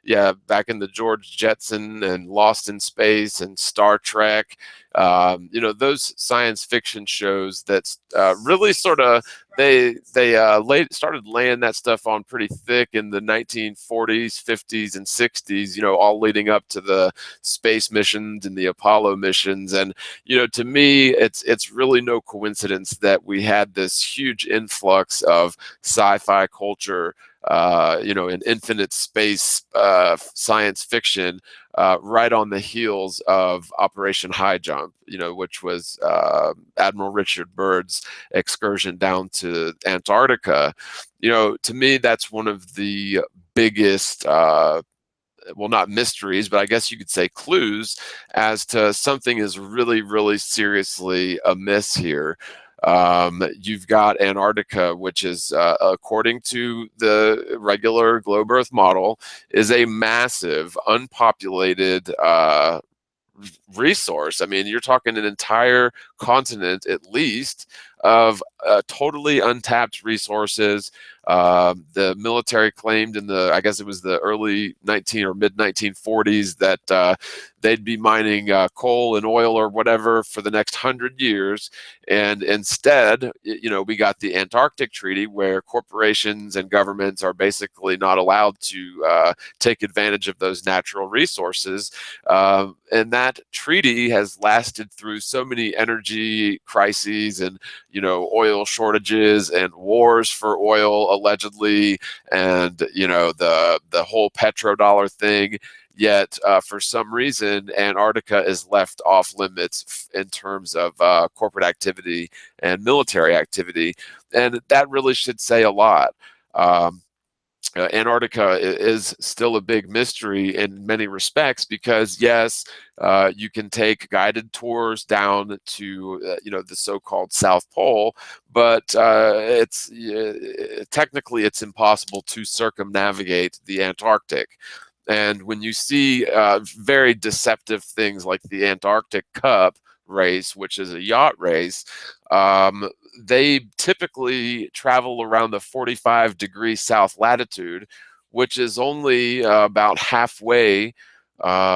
yeah, back in the George Jetson and Lost in Space and Star Trek. Those science fiction shows that really sort of started laying that stuff on pretty thick in the 1940s, 50s, and 60s. All leading up to the space missions and the Apollo missions. And to me, it's really no coincidence that we had this huge influx of sci-fi culture. In infinite space science fiction, right on the heels of Operation High Jump, which was Admiral Richard Byrd's excursion down to Antarctica. To me, that's one of the biggest, well, not mysteries, but I guess you could say clues as to something is really seriously amiss here. You've got Antarctica, which is, according to the regular globe Earth model, is a massive, unpopulated resource. I mean, you're talking an entire continent, at least, of totally untapped resources. The military claimed in I guess it was the early 19 or mid 1940s that they'd be mining coal and oil or whatever for the next 100 years. And instead, we got the Antarctic Treaty, where corporations and governments are basically not allowed to take advantage of those natural resources. And that treaty has lasted through so many energy crises and oil shortages and wars for oil allegedly, and the whole petrodollar thing. Yet, for some reason, Antarctica is left off limits in terms of corporate activity and military activity, and that really should say a lot. Antarctica is still a big mystery in many respects because, yes, you can take guided tours down to the so-called South Pole, but it's technically it's impossible to circumnavigate the Antarctic. And when you see very deceptive things like the Antarctic Cup race, which is a yacht race, they typically travel around the 45-degree south latitude, which is only about halfway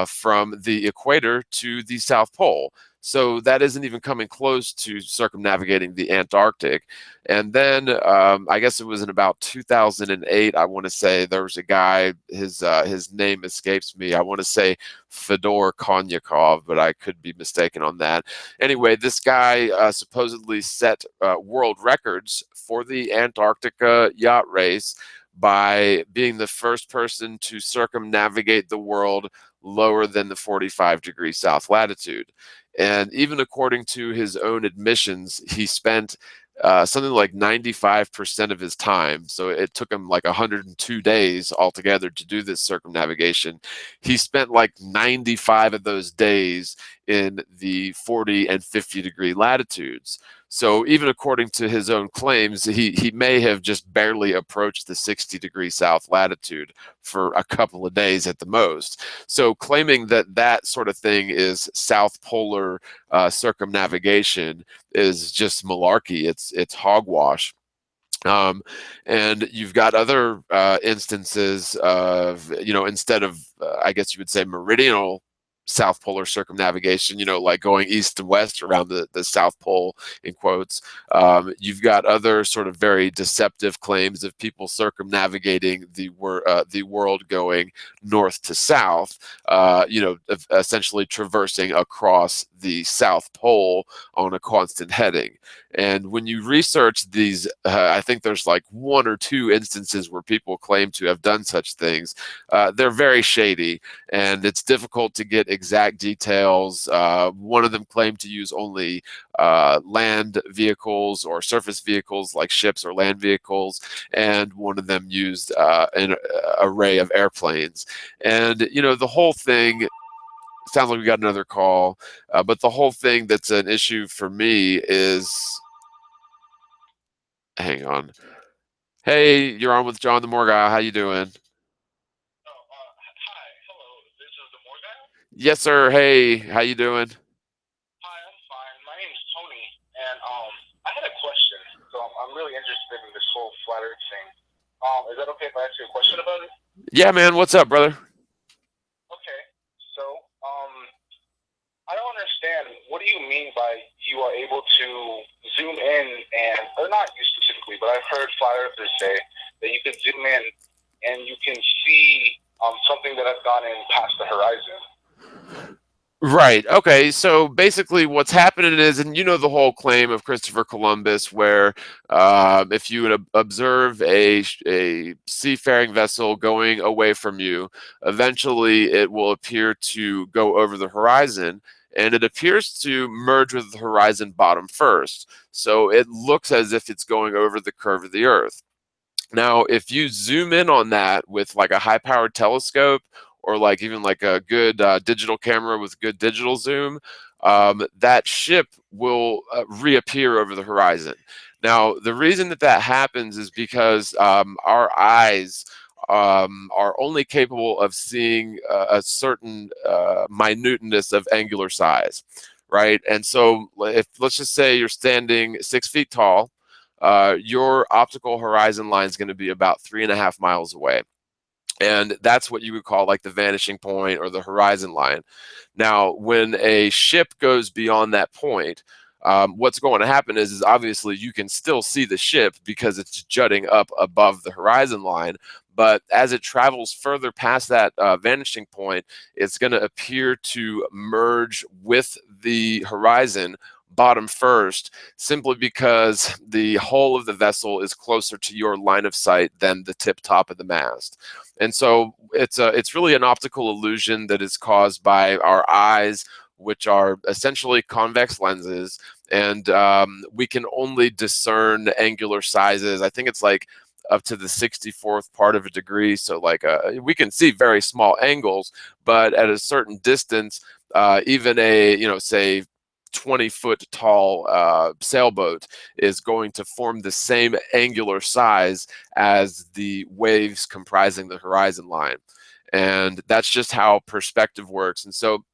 from the equator to the South Pole. So that isn't even coming close to circumnavigating the Antarctic. And then I guess it was in about 2008, I want to say, there was a guy, his name escapes me. I want to say Fedor Konyakov, but I could be mistaken on that. Anyway, this guy supposedly set world records for the Antarctica yacht race by being the first person to circumnavigate the world lower than the 45-degree south latitude. And even according to his own admissions, he spent something like 95% of his time. So it took him like 102 days altogether to do this circumnavigation. He spent like 95 of those days in the 40 and 50-degree latitudes. So even according to his own claims, he may have just barely approached the 60-degree south latitude for a couple of days at the most. So claiming that that sort of thing is south polar circumnavigation is just malarkey. It's hogwash. Um, and you've got other instances of, instead of, I guess you would say, meridional South Polar circumnavigation, like going east and west around the South Pole, in quotes. You've got other sort of very deceptive claims of people circumnavigating the world going north to south, essentially traversing across the South Pole on a constant heading. And when you research these, I think there's like one or two instances where people claim to have done such things. They're very shady, and it's difficult to get exact details. One of them claimed to use only land vehicles or surface vehicles like ships or land vehicles, and one of them used an array of airplanes. And, the whole thing sounds like we got another call, but the whole thing that's an issue for me is, hang on. Hey, you're on with John the Morgile. How you doing?
Hi, hello. This is the Morgile.
Yes, sir. Hey, how you doing?
Hi, I'm fine. My name is Tony, and I had a question. So I'm really interested in this whole flat Earth thing. Is that okay if I ask you a question about it?
Yeah, man. What's up, brother?
Okay. So I don't understand. What do you mean by you are able to zoom in and, or not you specifically, but I've heard flat earthers say that you can zoom in and you can see something that has gone in past the horizon.
Right. Okay. So basically, what's happening is, and the whole claim of Christopher Columbus, where if you would observe a seafaring vessel going away from you, eventually it will appear to go over the horizon, and it appears to merge with the horizon bottom first. So it looks as if it's going over the curve of the Earth. Now, if you zoom in on that with like a high-powered telescope or like even like a good digital camera with good digital zoom, that ship will reappear over the horizon. Now, the reason that that happens is because our eyes are only capable of seeing a certain minuteness of angular size, right? And so, if let's just say you're standing 6 feet tall, your optical horizon line is going to be about 3.5 miles away. And that's what you would call like the vanishing point or the horizon line. Now, when a ship goes beyond that point, what's going to happen is obviously you can still see the ship because it's jutting up above the horizon line. But as it travels further past that vanishing point, it's going to appear to merge with the horizon bottom first, simply because the hull of the vessel is closer to your line of sight than the tip top of the mast. And so it's really an optical illusion that is caused by our eyes, which are essentially convex lenses, and we can only discern angular sizes. I think it's like up to the 64th part of a degree. So like we can see very small angles, but at a certain distance, even a say 20-foot tall sailboat is going to form the same angular size as the waves comprising the horizon line. And that's just how perspective works. And so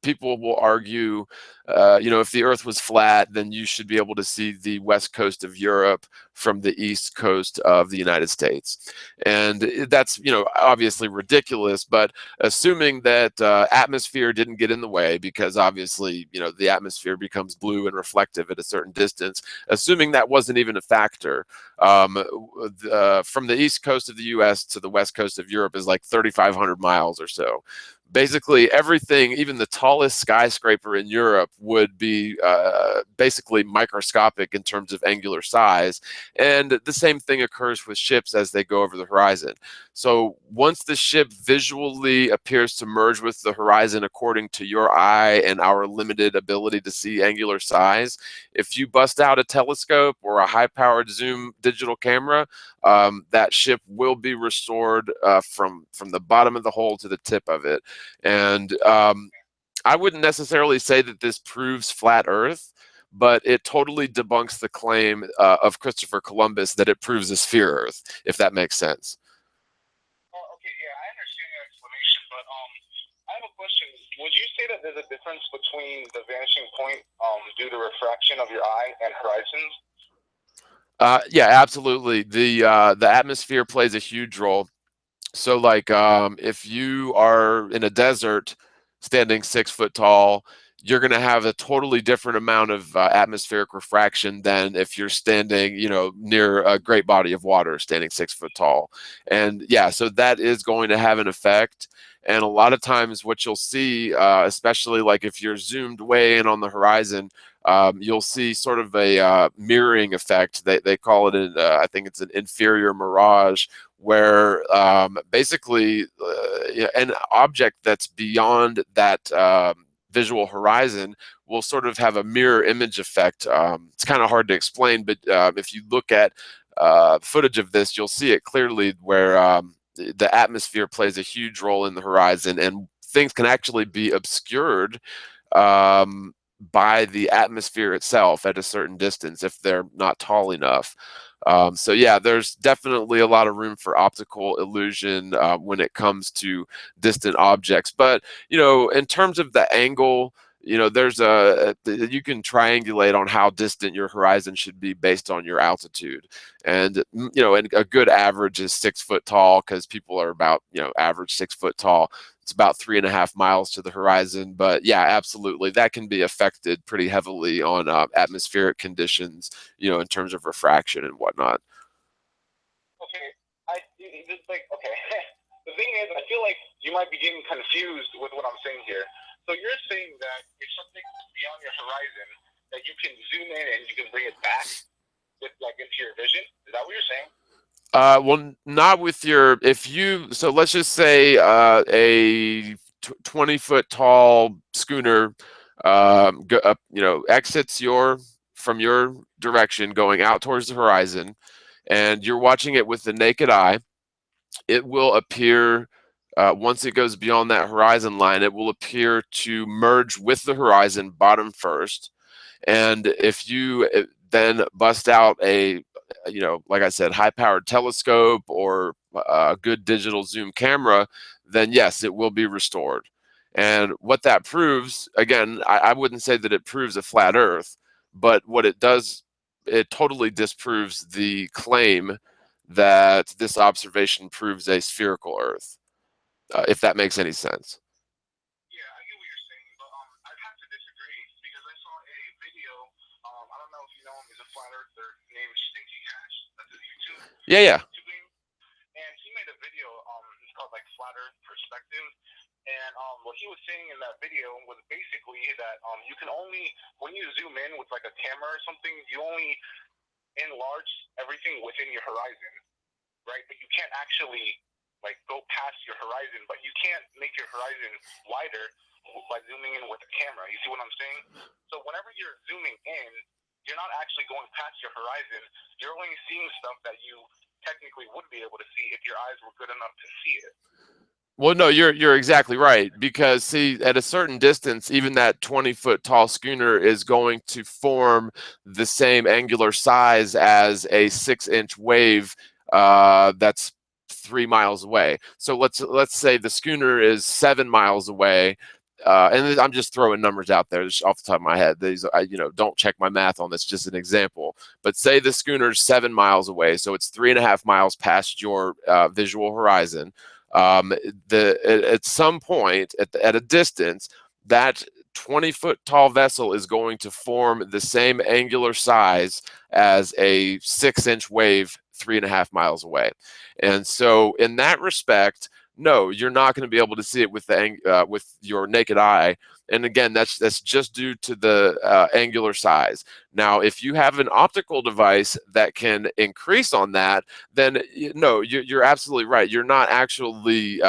people will argue, if the Earth was flat, then you should be able to see the west coast of Europe from the east coast of the United States. And that's, obviously ridiculous, but assuming that atmosphere didn't get in the way, because obviously, the atmosphere becomes blue and reflective at a certain distance, assuming that wasn't even a factor, from the east coast of the US to the west coast of Europe is like 3,500 miles or so. Basically everything, even the tallest skyscraper in Europe, would be basically microscopic in terms of angular size. And the same thing occurs with ships as they go over the horizon. So once the ship visually appears to merge with the horizon according to your eye and our limited ability to see angular size, if you bust out a telescope or a high-powered zoom digital camera, that ship will be restored from the bottom of the hole to the tip of it. And I wouldn't necessarily say that this proves flat Earth, but it totally debunks the claim of Christopher Columbus that it proves a sphere Earth, if that makes sense.
Okay, yeah, I understand your explanation, but I have a question. Would you say that there's a difference between the vanishing point due to refraction of your eye and horizons?
Yeah, absolutely. The atmosphere plays a huge role. So, like, if you are in a desert standing 6 foot tall, you're going to have a totally different amount of atmospheric refraction than if you're standing, near a great body of water, standing 6 foot tall. And yeah, so that is going to have an effect. And a lot of times, what you'll see, especially like if you're zoomed way in on the horizon, you'll see sort of a mirroring effect. They call it, I think it's an inferior mirage, where basically an object that's beyond that visual horizon will sort of have a mirror image effect. It's kind of hard to explain, but if you look at footage of this, you'll see it clearly where the atmosphere plays a huge role in the horizon, and things can actually be obscured um, by the atmosphere itself at a certain distance if they're not tall enough. So yeah, there's definitely a lot of room for optical illusion when it comes to distant objects. But in terms of the angle, there's you can triangulate on how distant your horizon should be based on your altitude, and and a good average is 6 foot tall because people are about average 6 foot tall. It's about 3.5 miles to the horizon. But yeah, absolutely, that can be affected pretty heavily on atmospheric conditions, in terms of refraction and whatnot.
Okay, it's like okay. The thing is, I feel like you might be getting confused with what I'm saying here. So you're saying that if something's beyond your horizon, that you can zoom in and you can bring it back with like into your vision. Is that what you're saying?
Well, not with your, if you, so let's just say a 20 foot tall schooner go up, exits from your direction going out towards the horizon, and you're watching it with the naked eye. It will appear, once it goes beyond that horizon line, it will appear to merge with the horizon bottom first. And if you then bust out a, like I said, high powered telescope or a good digital zoom camera, then yes, it will be restored. And what that proves, again, I wouldn't say that it proves a flat Earth, but what it does, it totally disproves the claim that this observation proves a spherical Earth, if that makes any sense.
Yeah, I get what you're saying, but I'd have to disagree because I saw a video. I don't know if you know him. He's a flat earther named Stinky Cash. That's his
Yeah, yeah.
YouTube name. And he made a video. It's called like Flat Earth Perspective. And what he was saying in that video was basically that you can only when you zoom in with like a camera or something, you only enlarge everything within your horizon, right? But you can't actually like go past your horizon, but you can't make your horizon wider by zooming in with a camera. You see what I'm saying? So whenever you're zooming in, you're not actually going past your horizon. You're only seeing stuff that you technically would be able to see if your eyes were good enough to see it.
Well, no, you're exactly right, because see, at a certain distance, even that 20 foot tall schooner is going to form the same angular size as a 6 inch wave that's 3 miles away. So let's say the schooner is 7 miles away. And I'm just throwing numbers out there just off the top of my head. These, don't check my math on this. Just an example. But say the schooner's 7 miles away, so it's 3.5 miles past your visual horizon. At some point at a distance, that 20 foot tall vessel is going to form the same angular size as a 6 inch wave 3.5 miles away. And so in that respect, no, you're not going to be able to see it with your naked eye. And again, that's just due to the angular size. Now, if you have an optical device that can increase on that, then no, you're absolutely right. You're not actually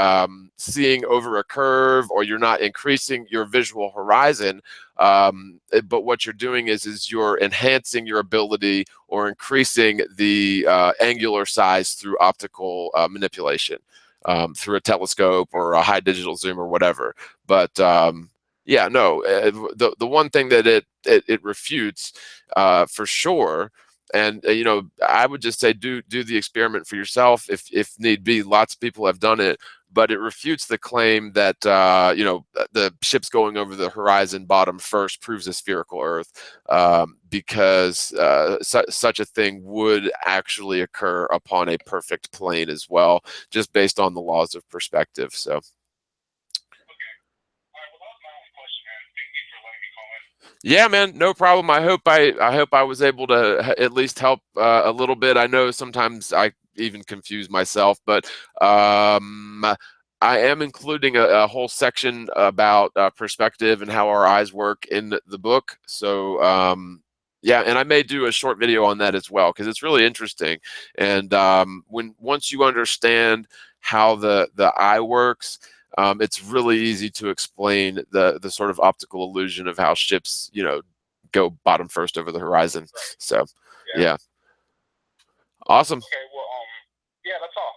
seeing over a curve, or you're not increasing your visual horizon. But what you're doing is you're enhancing your ability or increasing the angular size through optical manipulation, through a telescope or a high digital zoom or whatever. But Yeah, no. The one thing that it refutes, for sure, and you know, I would just say do the experiment for yourself if need be. Lots of people have done it, but it refutes the claim that you know, the ships going over the horizon bottom first proves a spherical Earth, because such a thing would actually occur upon a perfect plane as well, just based on the laws of perspective. So. Yeah, man, no problem. I hope I was able to at least help a little bit. I know sometimes I even confuse myself, but I am including a whole section about perspective and how our eyes work in the book. So yeah, and I may do a short video on that as well because it's really interesting. And once you understand how the eye works, it's really easy to explain the sort of optical illusion of how ships, you know, go bottom first over the horizon.
Right.
So,
Yeah.
yeah, awesome,
Okay. Well, yeah, that's all.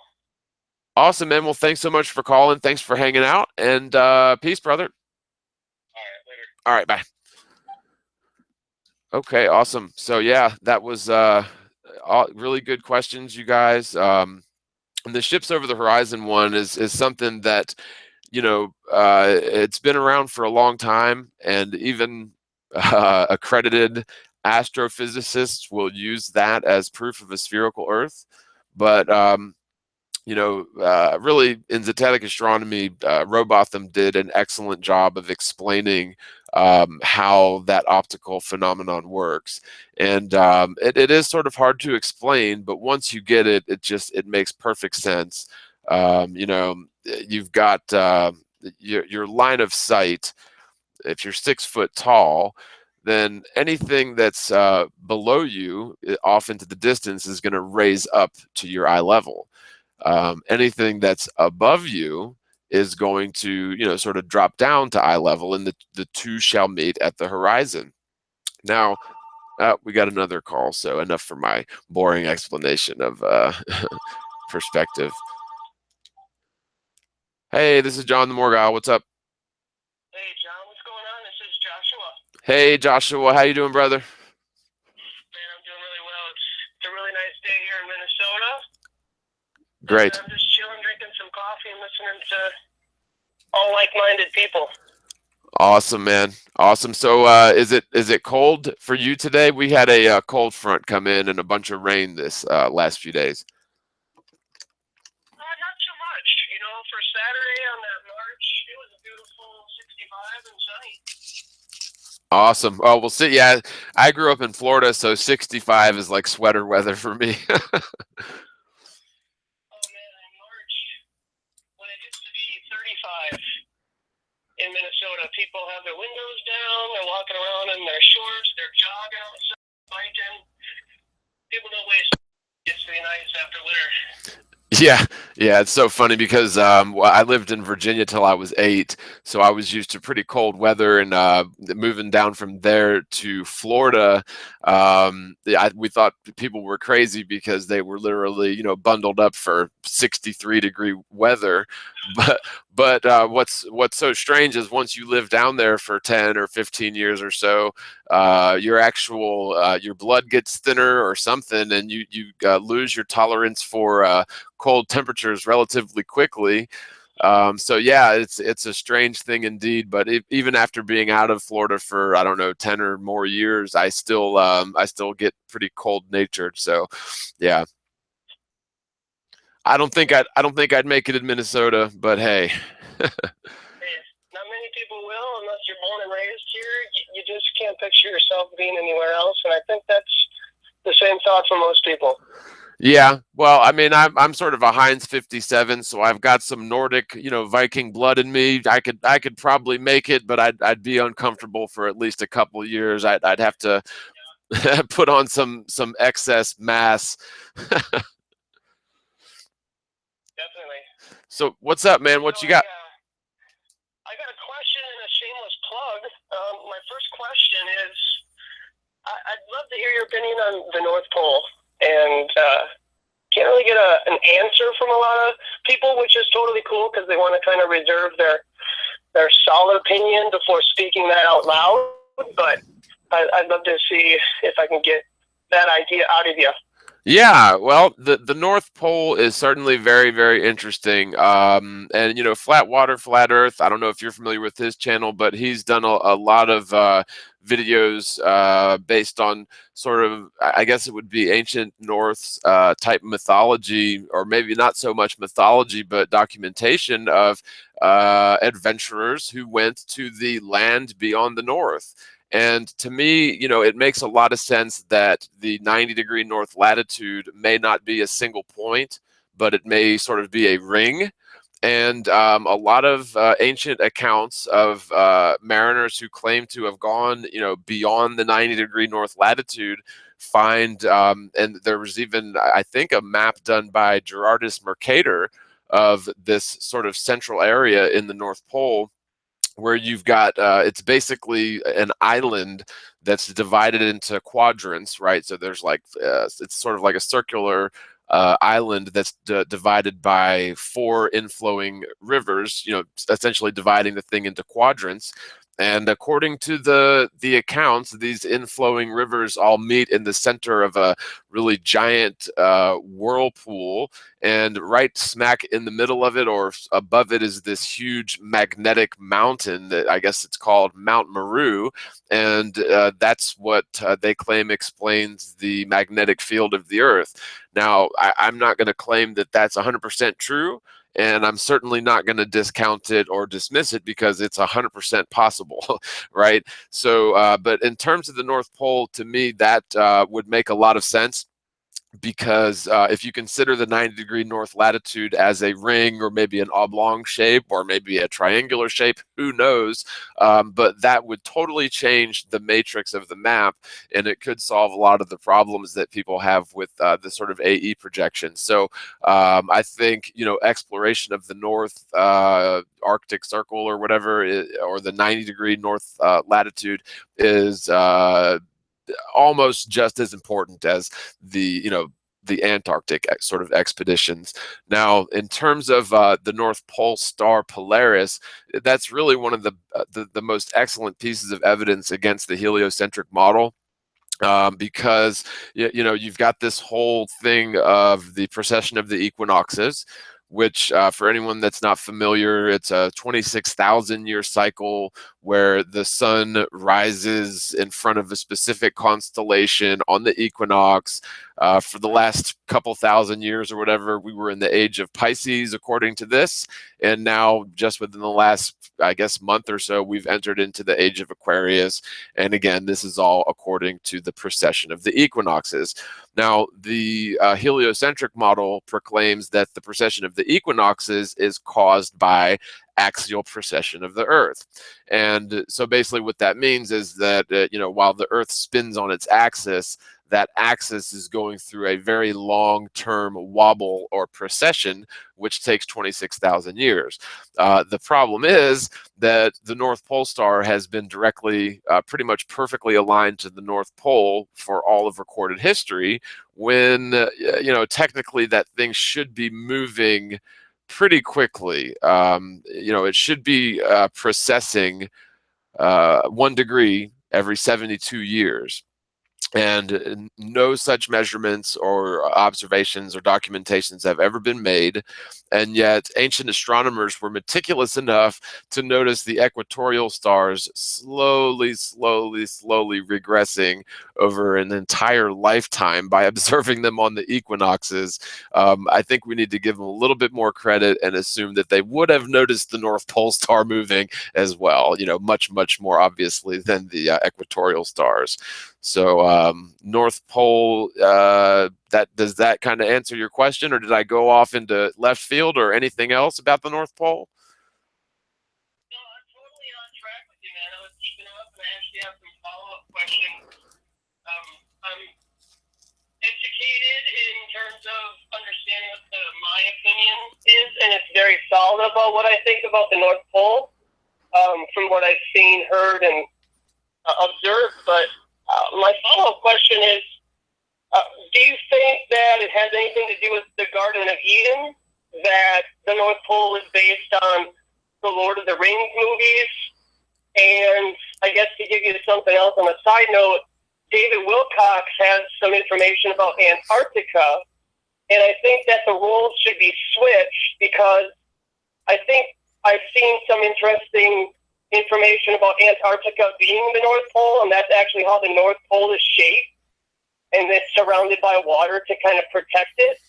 awesome, man. Well, thanks so much for calling. Thanks for hanging out, and peace, brother.
All right. Later.
All right, bye. Okay, awesome. So yeah, that was really good questions, you guys. And the ships over the horizon one is something that, you know, it's been around for a long time, and even accredited astrophysicists will use that as proof of a spherical Earth. But you know, really in zetetic astronomy, Robotham did an excellent job of explaining how that optical phenomenon works. And it is sort of hard to explain, but once you get it, it makes perfect sense. You know, you've got your line of sight. If you're 6 foot tall, then anything that's below you, off into the distance, is going to raise up to your eye level. Anything that's above you is going to, you know, sort of drop down to eye level, and the two shall meet at the horizon. Now, we got another call, so enough for my boring explanation of perspective. Hey, this is John TheMorgile. What's up?
Hey, John. What's going on? This is Joshua.
Hey, Joshua. How you doing, brother?
Man, I'm doing really well. It's a really nice day here in Minnesota.
Great.
And I'm just chilling, drinking some coffee, and listening to all like-minded people.
Awesome, man. Awesome. So, is it cold for you today? We had a cold front come in and a bunch of rain this last few days.
Not too much. You know, for Saturday on that March, it was a beautiful 65 and sunny.
Awesome. Oh, we'll see. Yeah, I grew up in Florida, so 65 is like sweater weather for me.
Oh man, in March, when it gets to be 35 in Minnesota, people have their windows down, they're walking around in their shorts, they're jogging outside, biking. People don't waste. It's to be nice after winter.
Yeah, yeah, it's so funny because well, I lived in Virginia till I was 8, so I was used to pretty cold weather, and moving down from there to Florida, we thought people were crazy because they were literally, you know, bundled up for 63-degree weather. But what's so strange is once you live down there for 10 or 15 years or so, your blood gets thinner or something, and you lose your tolerance for cold temperatures relatively quickly. So yeah, it's a strange thing indeed. But even after being out of Florida for, I don't know, 10 or more years, I still get pretty cold natured. So yeah, I don't think I'd make it in Minnesota, but hey.
Hey, not many people will unless you're born and raised here. You just can't picture yourself being anywhere else, and I think that's the same thought for most people.
Yeah, well, I mean, I'm sort of a Heinz 57, so I've got some Nordic, you know, Viking blood in me. I could probably make it, but I'd be uncomfortable for at least a couple of years. I'd have to put on some excess mass.
Definitely.
So what's up, man? What
So
you got?
I got a question and a shameless plug. My first question is, I'd love to hear your opinion on the North Pole, and can't really get an answer from a lot of people, which is totally cool because they want to kind of reserve their
their solid opinion before speaking that out loud, but I'd love to see if I can get that idea out of you.
Yeah, well, the North Pole is certainly very, very interesting. And you know, Flat Water, Flat Earth. I don't know if you're familiar with his channel, but he's done a lot of videos based on sort of, I guess it would be ancient Norse type mythology, or maybe not so much mythology, but documentation of adventurers who went to the land beyond the north. And to me, you know, it makes a lot of sense that the 90-degree north latitude may not be a single point, but it may sort of be a ring. And a lot of ancient accounts of mariners who claim to have gone, you know, beyond the 90-degree north latitude find, and there was even, I think, a map done by Gerardus Mercator of this sort of central area in the North Pole, where you've got it's basically an island that's divided into quadrants, right? So there's like it's sort of like a circular island that's divided by 4 inflowing rivers, you know, essentially dividing the thing into quadrants. And according to the accounts, these inflowing rivers all meet in the center of a really giant whirlpool, and right smack in the middle of it or above it is this huge magnetic mountain that I guess it's called Mount Meru, and that's what they claim explains the magnetic field of the Earth. Now, I'm not going to claim that that's 100% true, and I'm certainly not going to discount it or dismiss it because it's 100% possible, right? So, but in terms of the North Pole, to me, that would make a lot of sense, because if you consider the 90-degree north latitude as a ring or maybe an oblong shape or maybe a triangular shape, who knows? But that would totally change the matrix of the map, and it could solve a lot of the problems that people have with the sort of AE projection. So I think, you know, exploration of the North Arctic Circle or whatever, or the 90-degree north latitude is almost just as important as the, you know, the Antarctic sort of expeditions. Now, in terms of the North Pole star Polaris, that's really one of the most excellent pieces of evidence against the heliocentric model. Because you know, you've got this whole thing of the precession of the equinoxes, which for anyone that's not familiar, it's a 26,000-year cycle where the sun rises in front of a specific constellation on the equinox. For the last couple thousand years or whatever, we were in the age of Pisces, according to this. And now, just within the last, I guess, month or so, we've entered into the age of Aquarius. And again, this is all according to the precession of the equinoxes. Now, the heliocentric model proclaims that the precession of the equinoxes is caused by axial precession of the Earth. And so basically what that means is that, you know, while the Earth spins on its axis, that axis is going through a very long-term wobble or precession, which takes 26,000 years. The problem is that the North Pole star has been directly, pretty much perfectly aligned to the North Pole for all of recorded history, when, you know, technically that thing should be moving pretty quickly. You know, it should be precessing 1 degree every 72 years. And no such measurements or observations or documentations have ever been made. And yet ancient astronomers were meticulous enough to notice the equatorial stars slowly regressing over an entire lifetime by observing them on the equinoxes. I think we need to give them a little bit more credit and assume that they would have noticed the North Pole star moving as well, you know, much more obviously than the equatorial stars. So North Pole, does that kind of answer your question, or did I go off into left field or anything else about the North Pole?
No, I'm totally on track with you, man. I was keeping up, and I actually have some follow-up questions. I'm educated in terms of understanding what my opinion is, and it's very solid about what I think about the North Pole, from what I've seen, heard, and observed. But my follow-up question is, do you think that it has anything to do with the Garden of Eden, that the North Pole is based on the Lord of the Rings movies. And I guess to give you something else on a side note, David Wilcox has some information about Antarctica, and I think that the roles should be switched because I think I've seen some interesting information about Antarctica being the North Pole, and that's actually how the North Pole is shaped, and it's surrounded by water to kind of protect it.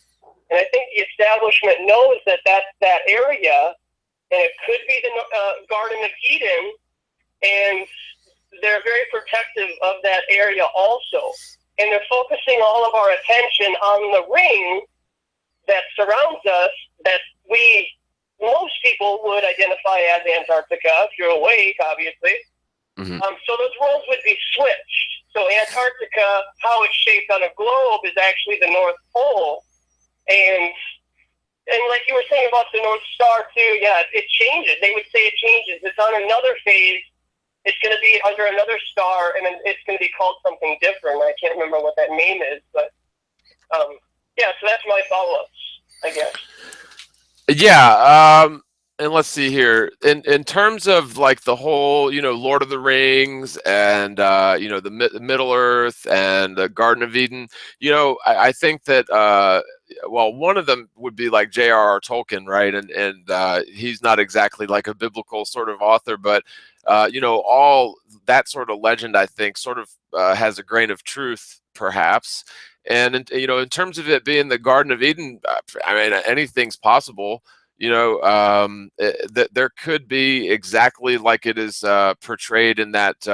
And I think the establishment knows that that's that area, and it could be the Garden of Eden, and they're very protective of that area also. And they're focusing all of our attention on the ring that surrounds us that most people would identify as Antarctica, if you're awake, obviously.
Mm-hmm.
So those roles would be switched. So Antarctica, how it's shaped on a globe, is actually the North Pole. And like you were saying about the North Star, too, yeah, it changes. They would say it changes. It's on another phase. It's going to be under another star, and it's going to be called something different. I can't remember what that name is, but yeah, so that's my follow-ups, I guess.
Yeah, and let's see here. In terms of like the whole, Lord of the Rings and the Middle Earth and the Garden of Eden, I think that well, one of them would be like J.R.R. Tolkien, right? And he's not exactly like a biblical sort of author, but all that sort of legend, I think, sort of has a grain of truth, perhaps. And in terms of it being the Garden of Eden, I mean, anything's possible. That there could be exactly like it is portrayed in that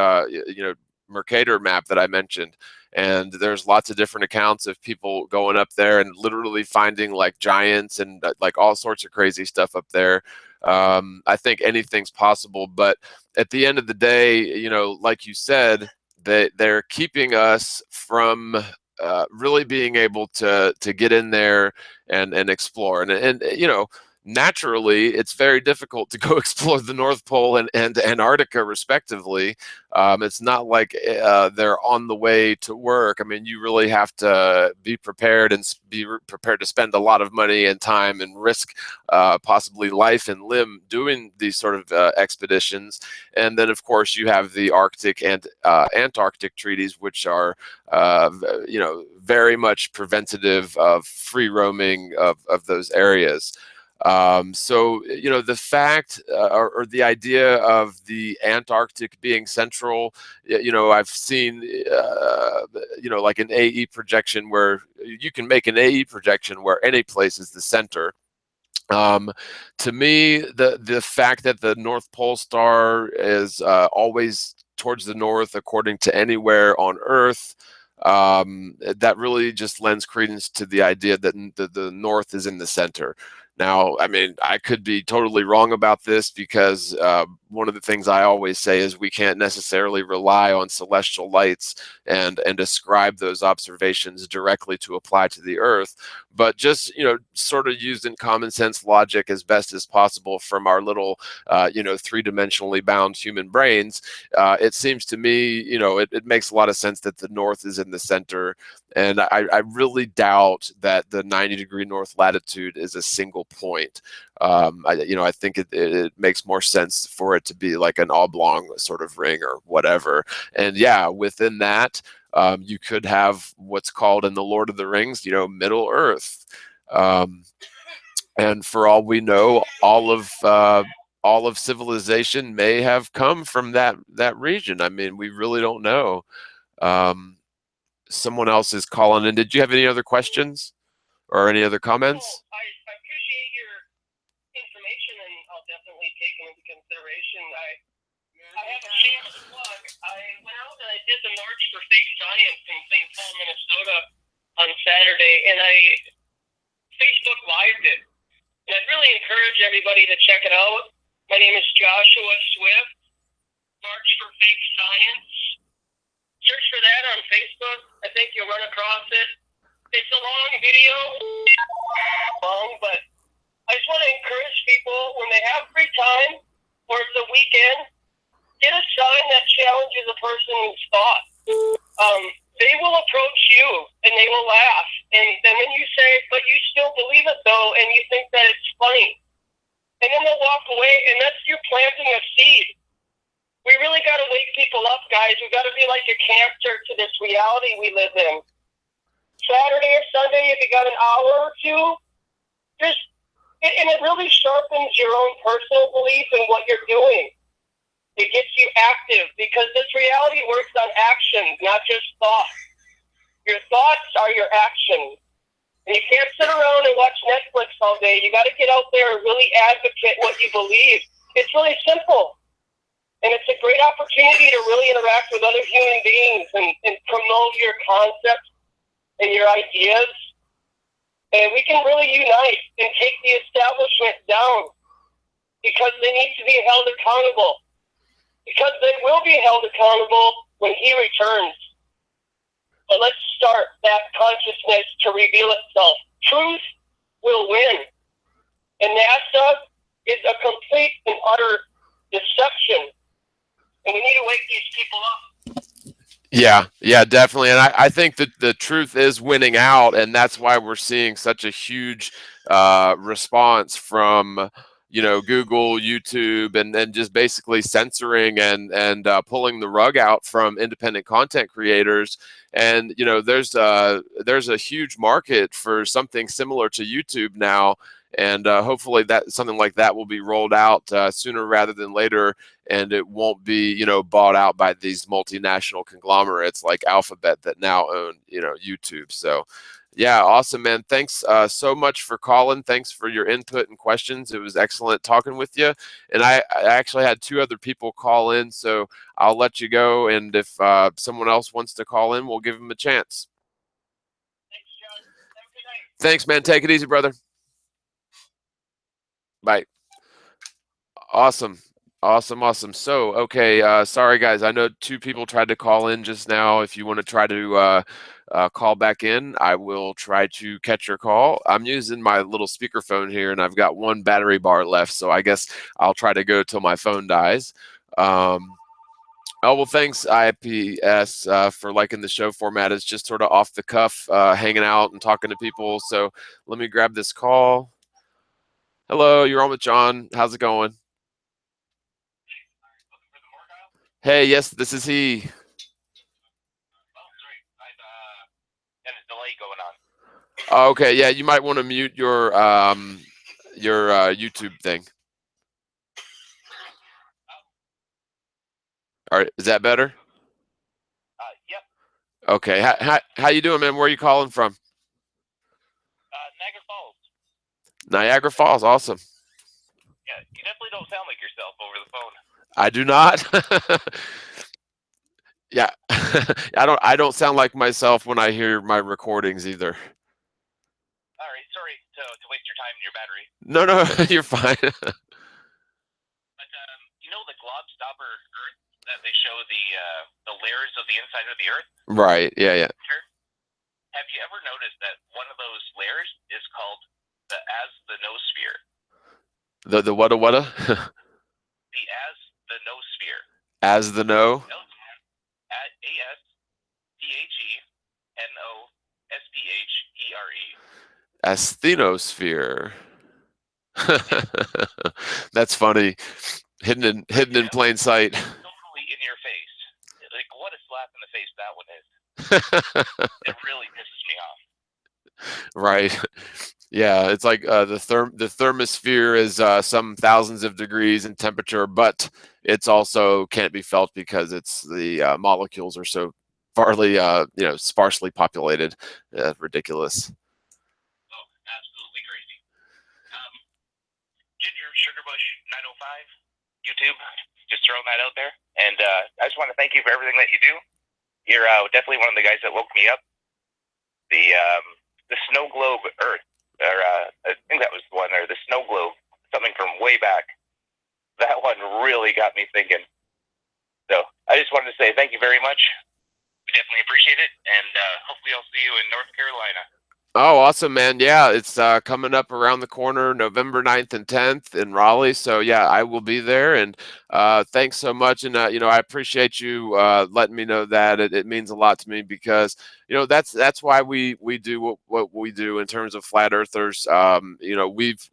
Mercator map that I mentioned. And there's lots of different accounts of people going up there and literally finding like giants and like all sorts of crazy stuff up there. I think anything's possible, but at the end of the day, like you said, they're keeping us from really being able to get in there and explore. And naturally, it's very difficult to go explore the North Pole and Antarctica, respectively. It's not like they're on the way to work. I mean, you really have to be prepared and be prepared to spend a lot of money and time and risk possibly life and limb doing these sort of expeditions. And then, of course, you have the Arctic and Antarctic treaties, which are very much preventative of free roaming of those areas. So, the fact or the idea of the Antarctic being central, I've seen, like an AE projection where you can make an AE projection where any place is the center. To me, the fact that the North Pole star is always towards the north, according to anywhere on Earth, that really just lends credence to the idea that the north is in the center. Now, I mean, I could be totally wrong about this because one of the things I always say is we can't necessarily rely on celestial lights and ascribe those observations directly to apply to the Earth, but just, sort of using common sense logic as best as possible from our little, three-dimensionally bound human brains, it seems to me, it makes a lot of sense that the North is in the center. And I really doubt that the 90-degree north latitude is a single point. I think it makes more sense for it to be like an oblong sort of ring or whatever. And yeah, within that, you could have what's called in the Lord of the Rings, Middle Earth. And for all we know, all of civilization may have come from that region. I mean, we really don't know. Someone else is calling in. Did you have any other questions or any other comments?
I appreciate your information, and I'll definitely take it into consideration. I have a shameless plug. I went out and I did the March for Fake Science in St. Paul, Minnesota on Saturday, and I Facebook Lived it. And I'd really encourage everybody to check it out. My name is Joshua Swift, March for Fake Science. Search for that on Facebook. I think you'll run across it. It's a long video, but I just want to encourage people when they have free time or it's a weekend, get a sign that challenges a person's thought. They will approach you and they will laugh. And then when you say, but you still believe it though, and you think that it's funny. and then they'll walk away, and that's you planting a seed. We really got to wake people up, guys. We got to be like a cancer to this reality we live in. Saturday or Sunday, if you got an hour or two, and it really sharpens your own personal belief in what you're doing. It gets you active because this reality works on actions, not just thoughts. Your thoughts are your actions. And you can't sit around and watch Netflix all day. You got to get out there and really advocate what you believe. It's really simple. And it's a great opportunity to really interact with other human beings and promote your concepts and your ideas. And we can really unite and take the establishment down because they need to be held accountable. Because they will be held accountable when he returns. But let's start that consciousness to reveal itself. Truth will win. And NASA is a complete and utter deception. And we need to wake these people up.
Yeah, definitely. And I think that the truth is winning out, and that's why we're seeing such a huge response from Google, YouTube, and just basically censoring and pulling the rug out from independent content creators. And there's a huge market for something similar to YouTube now, and hopefully that something like that will be rolled out sooner rather than later, and it won't be bought out by these multinational conglomerates like Alphabet that now own YouTube. So yeah, awesome, man. Thanks so much for calling. Thanks for your input and questions. It was excellent talking with you. And I actually had 2 other people call in, so I'll let you go. And if someone else wants to call in, we'll give them a chance.
Thanks, John. Have a good night.
Thanks, man. Take it easy, brother. Bye. Awesome. So, okay, sorry guys. I know 2 people tried to call in just now. If you want to try to call back in, I will try to catch your call. I'm using my little speakerphone here, and I've got 1 battery bar left, so I guess I'll try to go till my phone dies. Oh, well, thanks, IPS, for liking the show format. It's just sort of off the cuff, hanging out and talking to people. So let me grab this call. Hello, you're on with John. How's it going? Hey, yes, this is he.
Oh, sorry. I've got a delay going on.
Okay, yeah, you might want to mute your YouTube thing. All right, is that better?
Yep.
Okay, how you doing, man? Where are you calling from?
Niagara Falls.
Niagara Falls, awesome.
Yeah, you definitely don't sound like yourself over the phone.
I do not. Yeah, I don't sound like myself when I hear my recordings either.
All right, sorry to waste your time and your battery.
No, you're fine.
But you know the Globstopper Earth that they show the layers of the inside of the Earth?
Right. Yeah.
Have you ever noticed that one of those layers is called the asthenosphere?
The what?
The asthenosphere.
As the no?
ASTHENOSPHERE.
That's funny. Hidden in plain sight.
Totally in your face. Like, what a slap in the face that one is. It really pisses me off.
Right. Yeah, it's like the thermosphere is some thousands of degrees in temperature, but it's also can't be felt because it's the molecules are so farly sparsely populated. Ridiculous.
Oh, absolutely crazy. Ginger Sugarbush 905 YouTube, just throwing that out there. And I just want to thank you for everything that you do. You're definitely one of the guys that woke me up. The snow globe Earth, or I think that was the one, or the snow globe, something from way back. That one really got me thinking. So I just wanted to say thank you very much. We definitely appreciate it, and hopefully I'll see you in North Carolina.
Oh, awesome, man. Yeah, it's coming up around the corner, November 9th and 10th in Raleigh. So yeah, I will be there. And thanks so much. And I appreciate you letting me know that. It means a lot to me because that's why we do what we do in terms of flat earthers. We've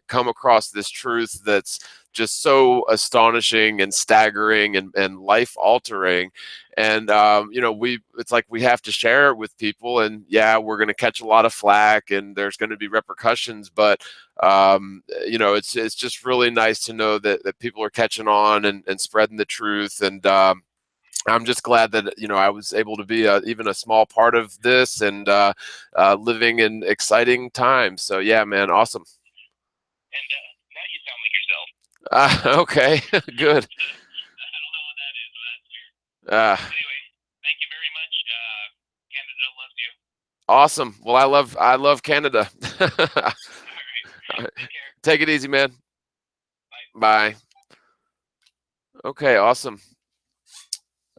come across this truth that's just so astonishing and staggering and life altering. And it's like we have to share it with people, and yeah, we're going to catch a lot of flack and there's going to be repercussions, but it's just really nice to know that people are catching on and spreading the truth. And I'm just glad that I was able to be even a small part of this, and living in exciting times. So yeah, man, awesome.
And now you sound like yourself.
Okay, good.
I don't know what that is, but that's weird. Anyway, thank you very much. Canada loves you.
Awesome. Well, I love Canada.
All right. Take care.
Take it easy, man. Bye. Okay, awesome.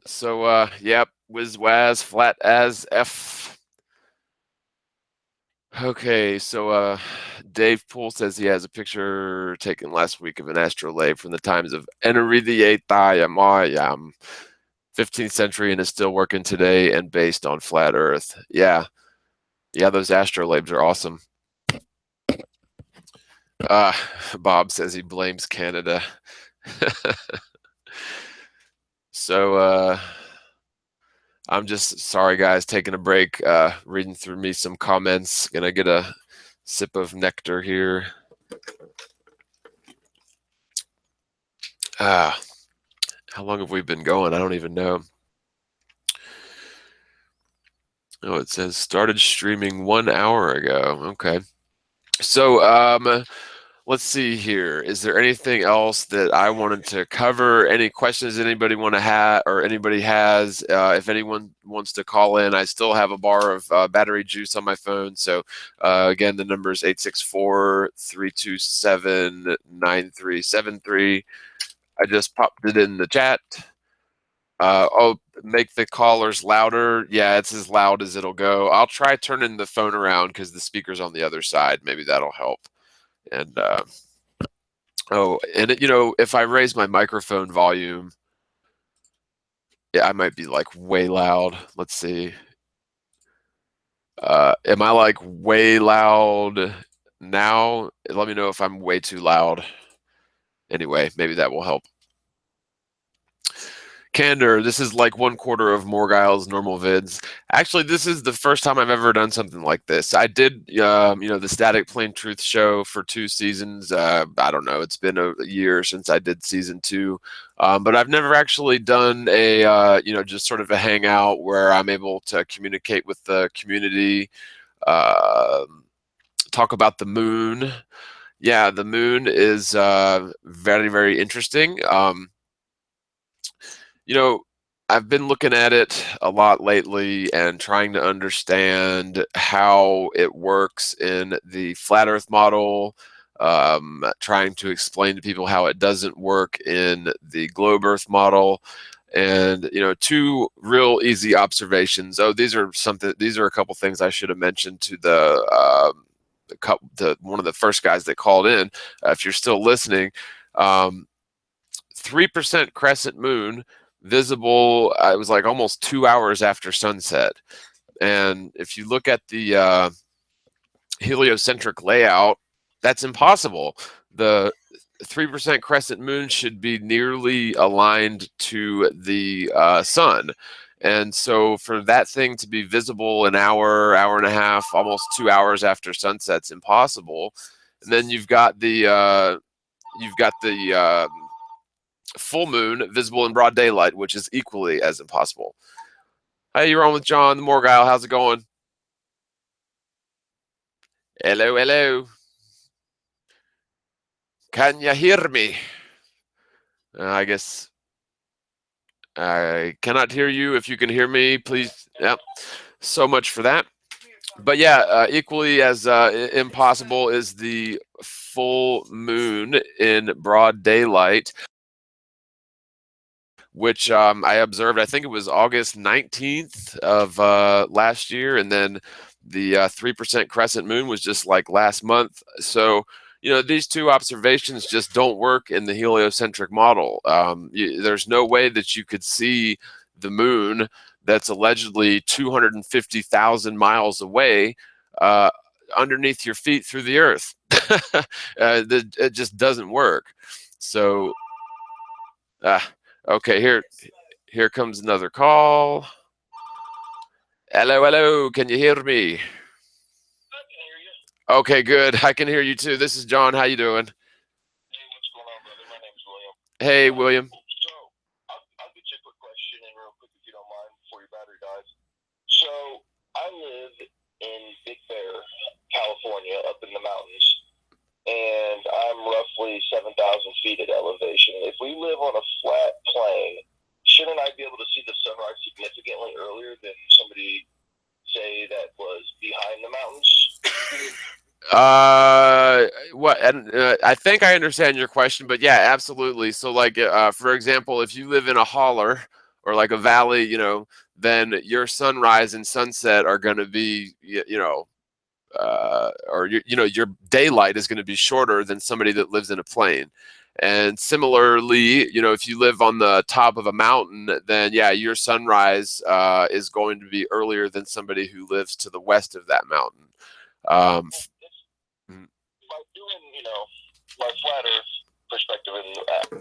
So yep, whiz waz, flat as F. Okay, so Dave Poole says he has a picture taken last week of an astrolabe from the times of Henry VIII, 15th century, and is still working today and based on flat Earth. Yeah, those astrolabes are awesome. Bob says he blames Canada. So I'm just sorry, guys, taking a break, reading through me some comments. Gonna get a sip of nectar here. How long have we been going? I don't even know. Oh, it says started streaming 1 hour ago. Okay. So let's see here. Is there anything else that I wanted to cover? Any questions anybody want to have, or anybody has? If anyone wants to call in, I still have a bar of battery juice on my phone. So again, the number is 864-327-9373. I just popped it in the chat. Make the callers louder. Yeah, it's as loud as it'll go. I'll try turning the phone around because the speaker's on the other side. Maybe that'll help. And if I raise my microphone volume, yeah, I might be like way loud. Let's see. Am I like way loud now? Let me know if I'm way too loud. Anyway, maybe that will help. Candor, this is like 1/4 of Morgile's normal vids. Actually, this is the first time I've ever done something like this. I did, the Static Plain Truth show for 2 seasons. I don't know, it's been a year since I did season 2, but I've never actually done a, just sort of a hangout where I'm able to communicate with the community, talk about the moon. Yeah, the moon is very, very interesting. I've been looking at it a lot lately and trying to understand how it works in the flat Earth model, trying to explain to people how it doesn't work in the globe Earth model. And 2 real easy observations. These are a couple things I should have mentioned to one of the first guys that called in. If you're still listening, 3% crescent moon visible. It was like almost 2 hours after sunset. And if you look at the heliocentric layout, that's impossible. The 3% crescent moon should be nearly aligned to the sun. And so for that thing to be visible an hour, hour and a half, almost 2 hours after sunset's impossible. And then you've got the full moon visible in broad daylight, which is equally as impossible. Hey, you're on with John, the Morgile. How's it going? Hello, hello. Can you hear me? I guess I cannot hear you. If you can hear me, please. Yep. So much for that. But yeah, equally as impossible is the full moon in broad daylight, which I observed, I think it was August 19th of last year. And then the 3% crescent moon was just like last month. So, these 2 observations just don't work in the heliocentric model. There's no way that you could see the moon that's allegedly 250,000 miles away underneath your feet through the earth. It just doesn't work. So, okay, here comes another call. Hello, hello. Can you hear me?
I can hear you.
Okay, good. I can hear you too. This is John. How you doing?
Hey, what's going on, brother? My name's William.
Hey, William.
So, I'll get you a quick question in real quick if you don't mind before your battery dies. So, I live in Big Bear, California, up in the mountains, and I'm roughly 7,000 feet at elevation. If we live on a flat plain, shouldn't I be able to see the sunrise significantly earlier than somebody, say, that was behind the mountains?
What? And I think I understand your question, but yeah, absolutely. So, like, for example, if you live in a holler or like a valley, then your sunrise and sunset are going to be, or your daylight is going to be shorter than somebody that lives in a plain. And similarly, if you live on the top of a mountain, then yeah, your sunrise is going to be earlier than somebody who lives to the west of that mountain.
By doing, my flat Earth perspective, and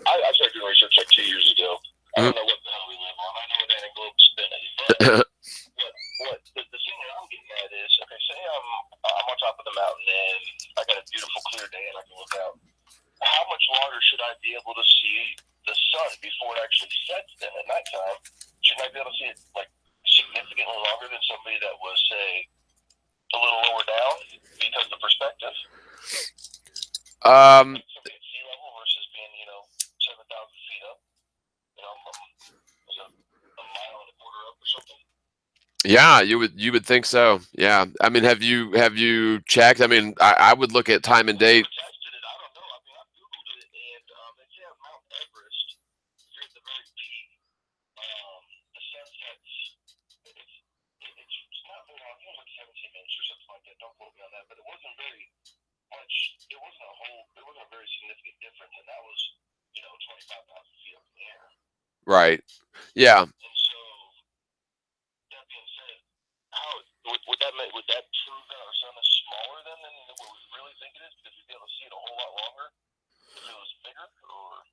I started doing research like 2 years ago. I don't know what the hell we live on. I know it ain't a globe spinning, but what the thing that I'm getting at is, okay, say I'm on top of the mountain and I got a beautiful clear day and I can look out. How much longer should I be able to see the sun before it actually sets then at nighttime? Shouldn't I be able to see it like significantly longer than somebody that was, say, a little lower down because of the perspective? Somebody at sea level versus being, 7,000 feet up. A mile and a quarter up or something.
Yeah, you would think so. Yeah, I mean, have you checked? I mean, I would look at time and date.
I tested it. I don't know. I mean, I googled it, and they say on Mount Everest, you're at the very peak. The sun sets. It's not very long. It was like 17 minutes or something like that. Don't quote me on that, but it wasn't very much. It wasn't a very significant difference, and that was 25,000 feet up in the air.
Right. Yeah.
And so, that being said, how would that prove that our sun is smaller than what we really think it is? Because we'd be able to see it a whole lot longer if it was bigger, or?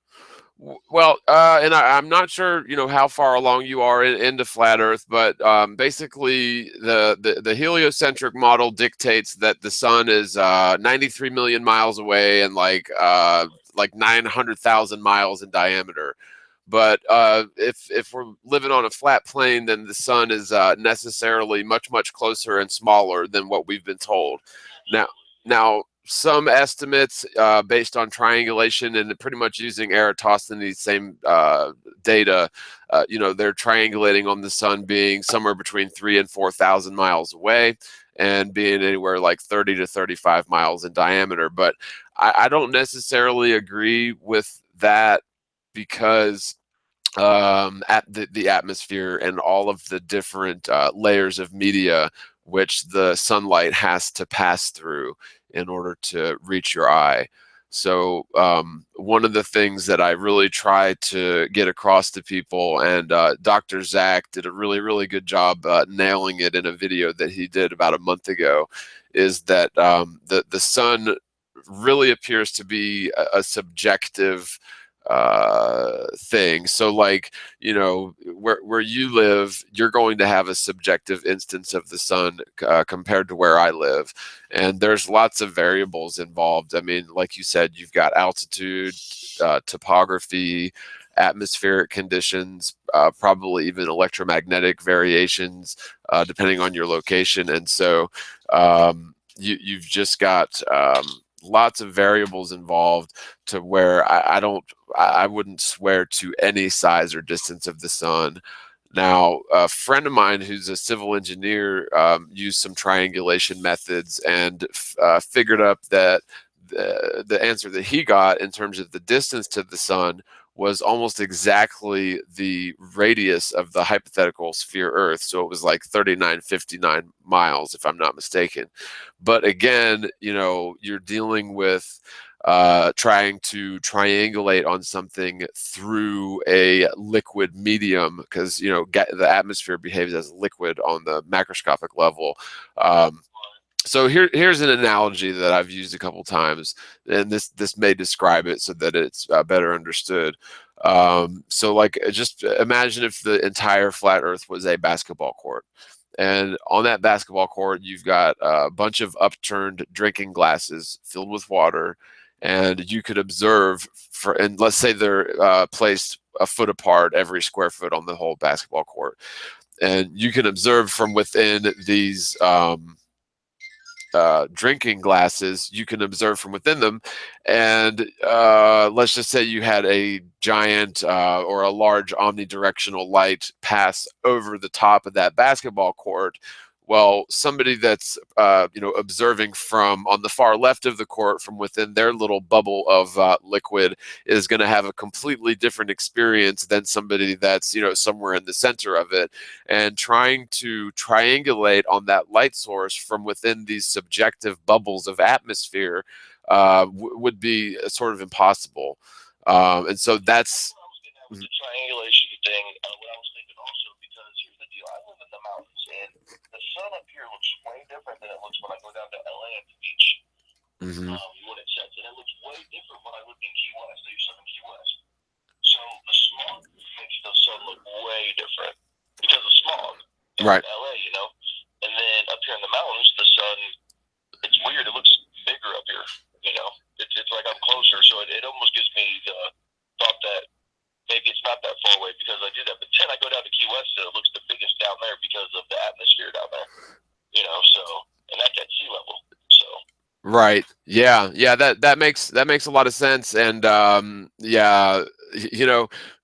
Well, and I'm not sure, how far along you are into flat Earth, but basically the heliocentric model dictates that the sun is 93 million miles away and like 900,000 miles in diameter. But if we're living on a flat plane, then the sun is necessarily much closer and smaller than what we've been told. Now, some estimates based on triangulation and pretty much using Eratosthenes' same data, they're triangulating on the sun being somewhere between 3,000 and 4,000 miles away and being anywhere like 30 to 35 miles in diameter. But I don't necessarily agree with that because at the atmosphere and all of the different layers of media which the sunlight has to pass through in order to reach your eye. So one of the things that I really try to get across to people, and Dr. Zach did a really good job nailing it in a video that he did about a month ago, is that the sun really appears to be a subjective thing. So like, where you live, you're going to have a subjective instance of the sun compared to where I live. And there's lots of variables involved. I mean, like you said, you've got altitude, topography, atmospheric conditions, probably even electromagnetic variations, depending on your location. And so you've just got lots of variables involved to where I wouldn't swear to any size or distance of the sun. Now, a friend of mine who's a civil engineer used some triangulation methods and figured up that the answer that he got in terms of the distance to the sun was almost exactly the radius of the hypothetical sphere Earth. So it was like 3959 miles, if I'm not mistaken. But again, you're dealing with trying to triangulate on something through a liquid medium, because the atmosphere behaves as liquid on the macroscopic level. So here's an analogy that I've used a couple times, and this may describe it so that it's better understood. So like, just imagine if the entire flat Earth was a basketball court. And on that basketball court, you've got a bunch of upturned drinking glasses filled with water, and you could observe and let's say they're placed a foot apart every square foot on the whole basketball court, and you can observe from within these drinking glasses, you can observe from within them. And let's just say you had a giant or a large omnidirectional light pass over the top of that basketball court. Well, somebody that's observing from on the far left of the court from within their little bubble of liquid is going to have a completely different experience than somebody that's somewhere in the center of it. And trying to triangulate on that light source from within these subjective bubbles of atmosphere would be sort of impossible. And so that's
the triangulation thing. What I was thinking also, because here's the deal: I live in the mountains, and the sun up here looks way different than it looks when I go down to LA at the beach. When it sets, and it looks way different when I lived in Key West. I used to live in Key West, so the smog makes the sun look way different because of smog.
Right.
In LA, and then up here in the mountains, the sun, it's weird. It looks bigger up here. It's like I'm closer, so it almost gives me the thought that maybe it's not that far away because I do that. But then I go down to Key West, and it looks the biggest down there because of the atmosphere down there. So, and that's at sea level. So.
Right. Yeah. Yeah. That makes a lot of sense. And yeah,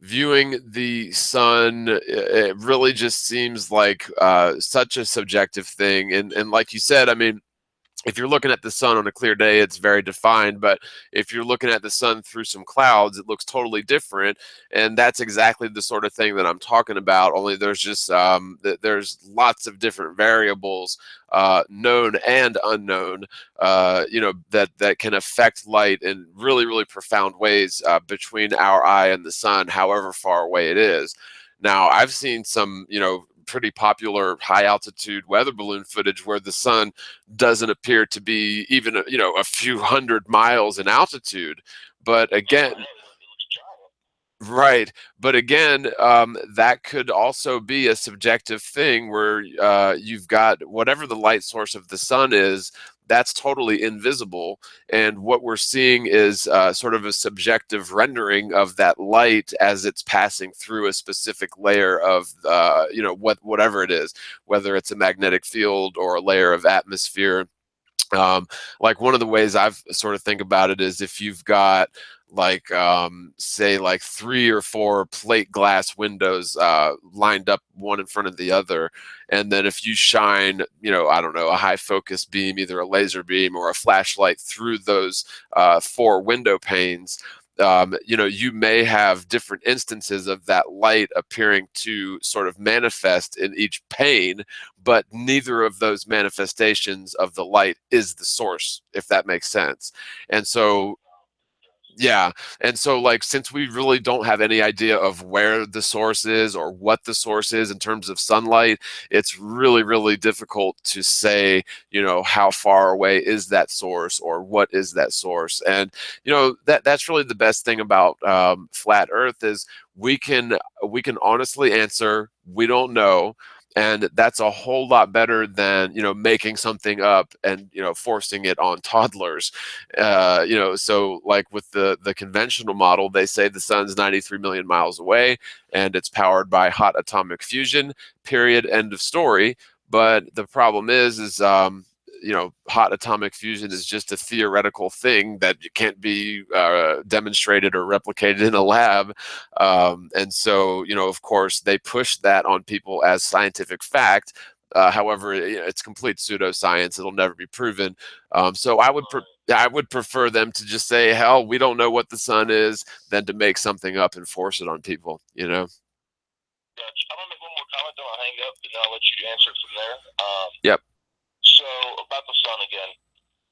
viewing the sun, it really just seems like such a subjective thing. And like you said, I mean, if you're looking at the sun on a clear day, it's very defined. But if you're looking at the sun through some clouds, it looks totally different. And that's exactly the sort of thing that I'm talking about. Only there's just there's lots of different variables, known and unknown, that can affect light in really, really profound ways between our eye and the sun, however far away it is. Now, I've seen some, pretty popular high altitude weather balloon footage where the sun doesn't appear to be even a few hundred miles in altitude. But again, right. But again, that could also be a subjective thing where you've got whatever the light source of the sun is, that's totally invisible. And what we're seeing is sort of a subjective rendering of that light as it's passing through a specific layer of, whatever it is, whether it's a magnetic field or a layer of atmosphere. Like one of the ways I've sort of think about it is if you've got like say like 3 or 4 plate glass windows lined up one in front of the other, and then if you shine I don't know, a high focus beam, either a laser beam or a flashlight through those 4 window panes, you may have different instances of that light appearing to sort of manifest in each pane, but neither of those manifestations of the light is the source, if that makes sense. And so yeah. And so, like, since we really don't have any idea of where the source is or what the source is in terms of sunlight, it's really, really difficult to say, how far away is that source or what is that source. And, that's really the best thing about flat Earth is we can honestly answer, we don't know. And that's a whole lot better than making something up and forcing it on toddlers. So like with the conventional model, they say the sun's 93 million miles away and it's powered by hot atomic fusion, period, end of story. But the problem is hot atomic fusion is just a theoretical thing that can't be demonstrated or replicated in a lab. And so, of course, they push that on people as scientific fact. However, it's complete pseudoscience. It'll never be proven. So I would prefer them to just say, hell, we don't know what the sun is, than to make something up and force it on people,
Gotcha. I'm going to make one more comment, then I'll hang up, and I'll let you answer it from there.
Yep.
So, about the sun again.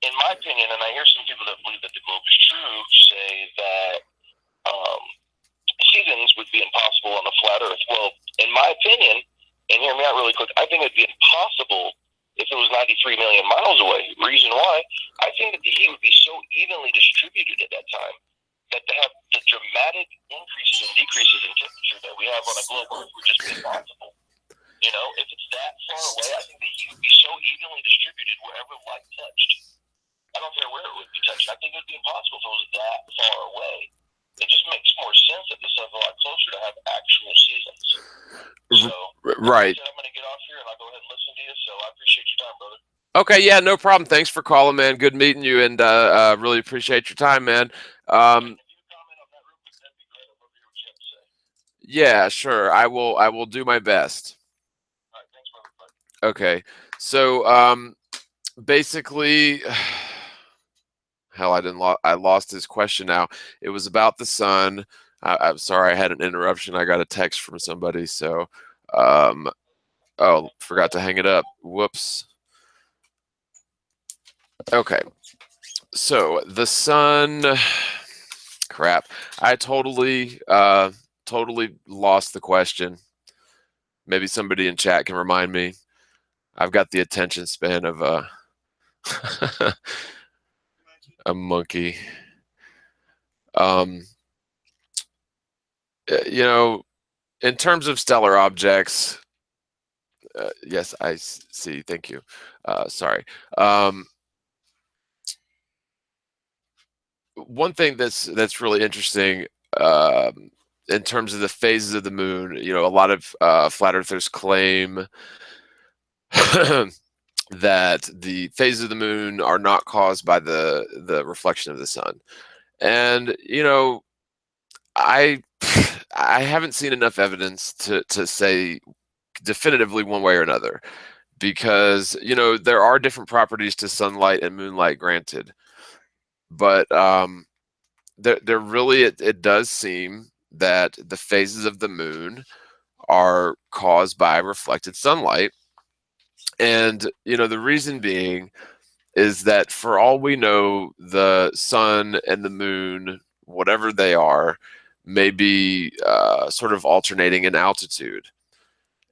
in my opinion, and I hear some people that believe that the globe is true say that seasons would be impossible on a flat Earth. Well, in my opinion, and hear me out really quick, I think it'd be impossible if it was 93 million miles away. Reason why? I think that the heat would be so evenly distributed at that time that to have the dramatic increases and decreases in temperature that we have on a globe Earth would just be impossible. You know, if it's that far away, I think the heat would be so evenly distributed wherever light touched. I don't care where it would be touched. I think it would be impossible if it was that far away. It just makes more sense that this is a lot closer to have actual seasons. So,
right.
I'm going to get off here and I'll go ahead and listen to you. So I appreciate your time, brother.
Okay, yeah, no problem. Thanks for calling, man. Good meeting you, and really appreciate your time, man. Yeah, sure. I will do my best.
All right, thanks, brother. Bye.
Okay. So basically, hell, I lost his question now. It was about the sun. I'm sorry, I had an interruption. I got a text from somebody, so oh, forgot to hang it up. Whoops. Okay. So the sun, crap. I totally lost the question. Maybe somebody in chat can remind me. I've got the attention span of a a monkey. You know, in terms of stellar objects, yes, I see. Thank you. Sorry. One thing that's really interesting in terms of the phases of the moon, you know, a lot of flat earthers claim that the phases of the moon are not caused by the reflection of the sun. And you know, I I haven't seen enough evidence to say definitively one way or another, because you know there are different properties to sunlight and moonlight, granted, but there really it does seem that the phases of the moon are caused by reflected sunlight. And you know, the reason being is that for all we know, the sun and the moon, whatever they are, may be sort of alternating in altitude.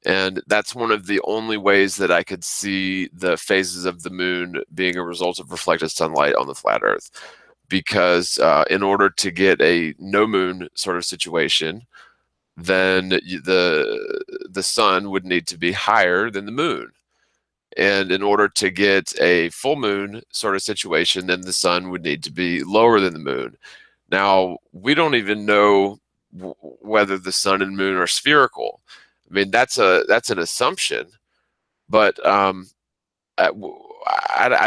And that's one of the only ways that I could see the phases of the moon being a result of reflected sunlight on the flat Earth. Because in order to get a no moon sort of situation, then the sun would need to be higher than the moon. And in order to get a full moon sort of situation, then the sun would need to be lower than the moon. Now, we don't even know whether the sun and moon are spherical. I mean, that's an assumption, but I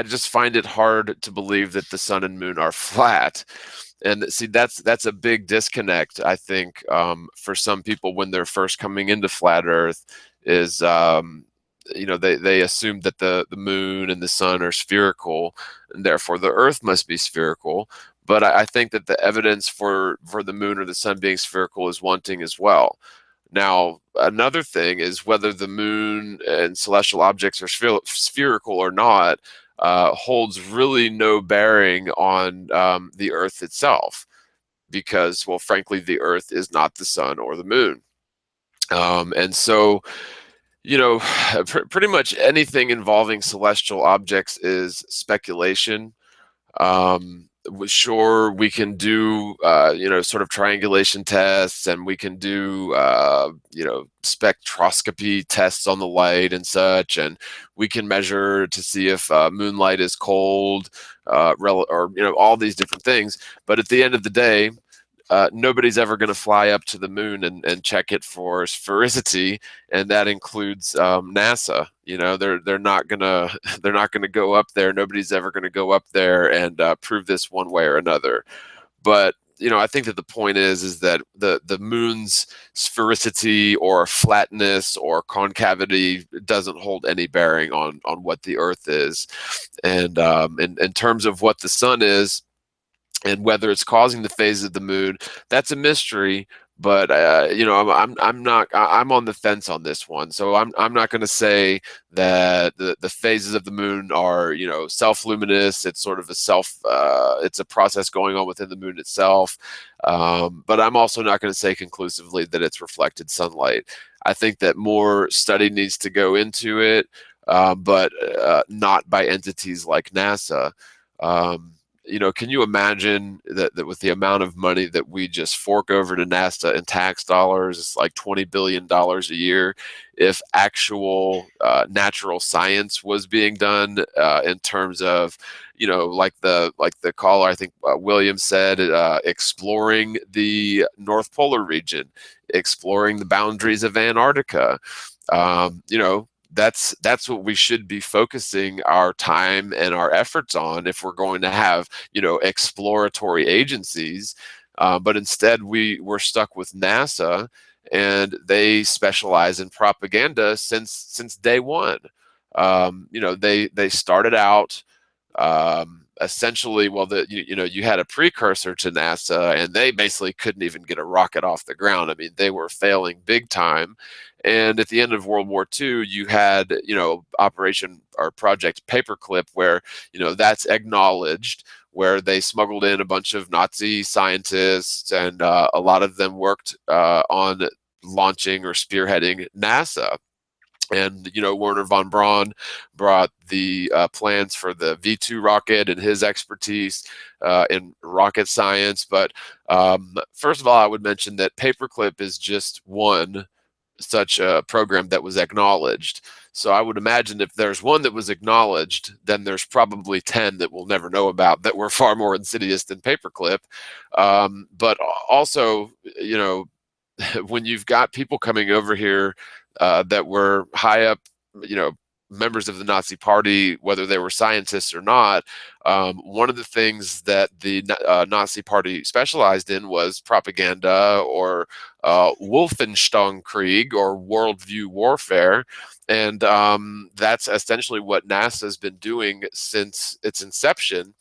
just find it hard to believe that the sun and moon are flat. And see, that's a big disconnect, I think, for some people when they're first coming into flat Earth. Is you know, they assume that the moon and the sun are spherical, and therefore the Earth must be spherical. But I think that the evidence for the moon or the sun being spherical is wanting as well. Now, another thing is whether the moon and celestial objects are spherical or not holds really no bearing on the Earth itself, because, well, frankly, the Earth is not the sun or the moon. And so, you know, pretty much anything involving celestial objects is speculation. Sure, we can do you know, sort of triangulation tests, and we can do you know, spectroscopy tests on the light and such, and we can measure to see if moonlight is cold, or you know, all these different things. But at the end of the day, nobody's ever going to fly up to the moon and check it for sphericity, and that includes NASA. You know, they're not gonna they're not gonna go up there. Nobody's ever going to go up there and prove this one way or another. But you know, I think that the point is that the moon's sphericity or flatness or concavity doesn't hold any bearing on what the Earth is, and in terms of what the sun is, and whether it's causing the phase of the moon, that's a mystery. but I'm on the fence on this one. So I'm not going to say that the phases of the moon are self-luminous. It's sort of it's a process going on within the moon itself. But I'm also not going to say conclusively that it's reflected sunlight. I think that more study needs to go into it, but not by entities like NASA. Um, can you imagine that with the amount of money that we just fork over to NASA in tax dollars, it's like $20 billion a year, if actual natural science was being done in terms of, like the caller, I think William said, exploring the North Polar region, exploring the boundaries of Antarctica. Um, you know, that's what we should be focusing our time and our efforts on if we're going to have exploratory agencies. But instead we're stuck with NASA, and they specialize in propaganda since day one. They started out essentially, well, you had a precursor to NASA, and they basically couldn't even get a rocket off the ground. I mean, they were failing big time. And at the end of World War II, you had Operation or Project Paperclip, where that's acknowledged, where they smuggled in a bunch of Nazi scientists, and a lot of them worked on launching or spearheading NASA. And Werner von Braun brought the plans for the V2 rocket and his expertise in rocket science. But first of all, I would mention that Paperclip is just one such a program that was acknowledged. So I would imagine if there's one that was acknowledged, then there's probably 10 that we'll never know about that were far more insidious than Paperclip. But also, when you've got people coming over here that were high up, members of the Nazi Party, whether they were scientists or not, one of the things that the Nazi Party specialized in was propaganda, or Wolfensteinkrieg, or worldview warfare. And that's essentially what NASA's been doing since its inception.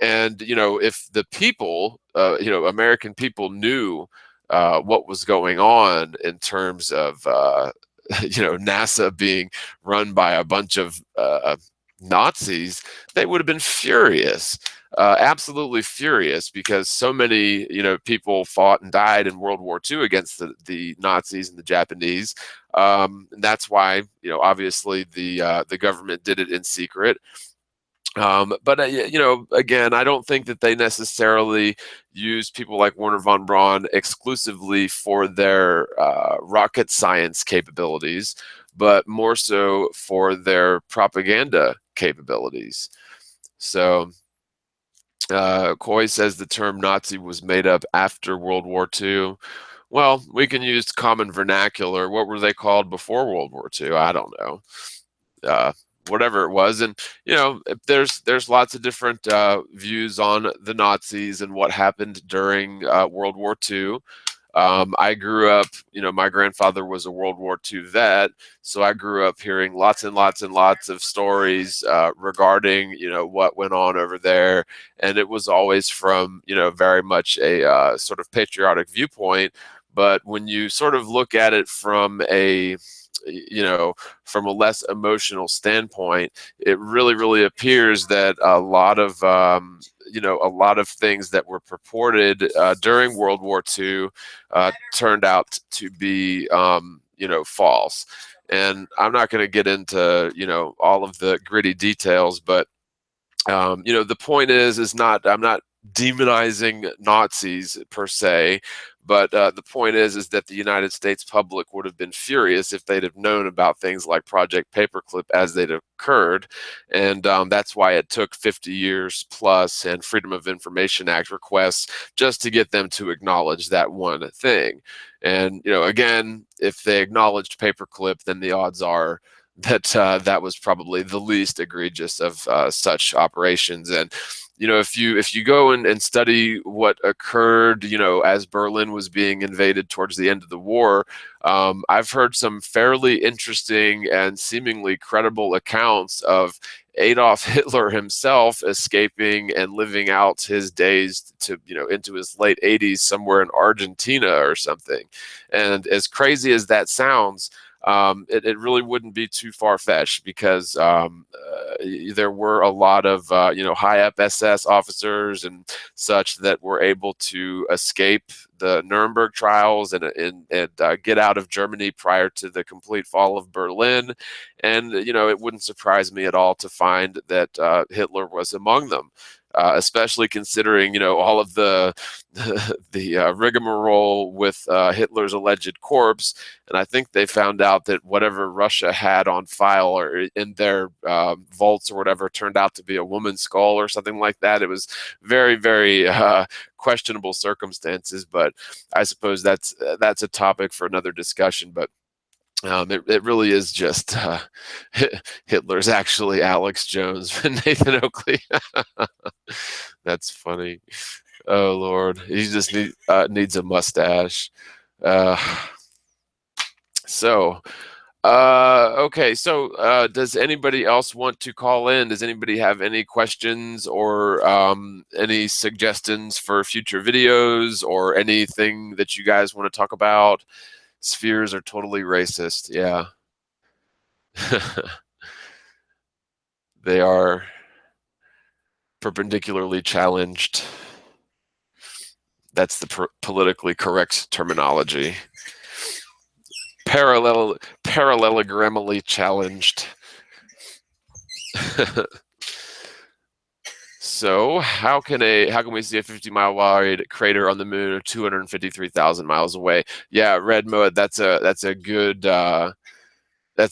And if the people, American people, knew what was going on in terms of NASA being run by a bunch of Nazis, they would have been furious, absolutely furious, because so many people fought and died in World War II against the Nazis and the Japanese. And that's why obviously the government did it in secret. But again, I don't think that they necessarily use people like Werner von Braun exclusively for their rocket science capabilities, but more so for their propaganda capabilities. So Coy says the term Nazi was made up after World War II. Well, we can use common vernacular. What were they called before World War II? I don't know. Whatever it was. And there's lots of different views on the Nazis and what happened during World War II. I grew up, my grandfather was a World War II vet, so I grew up hearing lots and lots and lots of stories regarding what went on over there. And it was always from very much a sort of patriotic viewpoint. But when you sort of look at it from a less emotional standpoint, it really appears that a lot of things that were purported during World War II turned out to be false. And I'm not going to get into all of the gritty details, but the point is not, I'm not demonizing Nazis per se, but the point is that the United States public would have been furious if they'd have known about things like Project Paperclip as they'd occurred. And that's why it took 50 years plus and Freedom of Information Act requests just to get them to acknowledge that one thing. And, again, if they acknowledged Paperclip, then the odds are that that was probably the least egregious of such operations. And if you go and study what occurred as Berlin was being invaded towards the end of the war, I've heard some fairly interesting and seemingly credible accounts of Adolf Hitler himself escaping and living out his days to, into his late 80s somewhere in Argentina or something. And as crazy as that sounds, it really wouldn't be too far-fetched, because there were a lot of high-up SS officers and such that were able to escape the Nuremberg trials and get out of Germany prior to the complete fall of Berlin. And it wouldn't surprise me at all to find that Hitler was among them. Especially considering, all of the rigmarole with Hitler's alleged corpse. And I think they found out that whatever Russia had on file or in their vaults or whatever turned out to be a woman's skull or something like that. It was very, very questionable circumstances, but I suppose that's a topic for another discussion. But it really is just Hitler's actually Alex Jones and Nathan Oakley. That's funny. Oh Lord, he just needs a mustache. Okay. So does anybody else want to call in? Does anybody have any questions or any suggestions for future videos or anything that you guys want to talk about? Spheres are totally racist. Yeah. They are perpendicularly challenged. That's the politically correct terminology. Parallelogramally challenged. So how can we see a 50-mile wide crater on the moon 253,000 miles away? Yeah, Red Moed, that's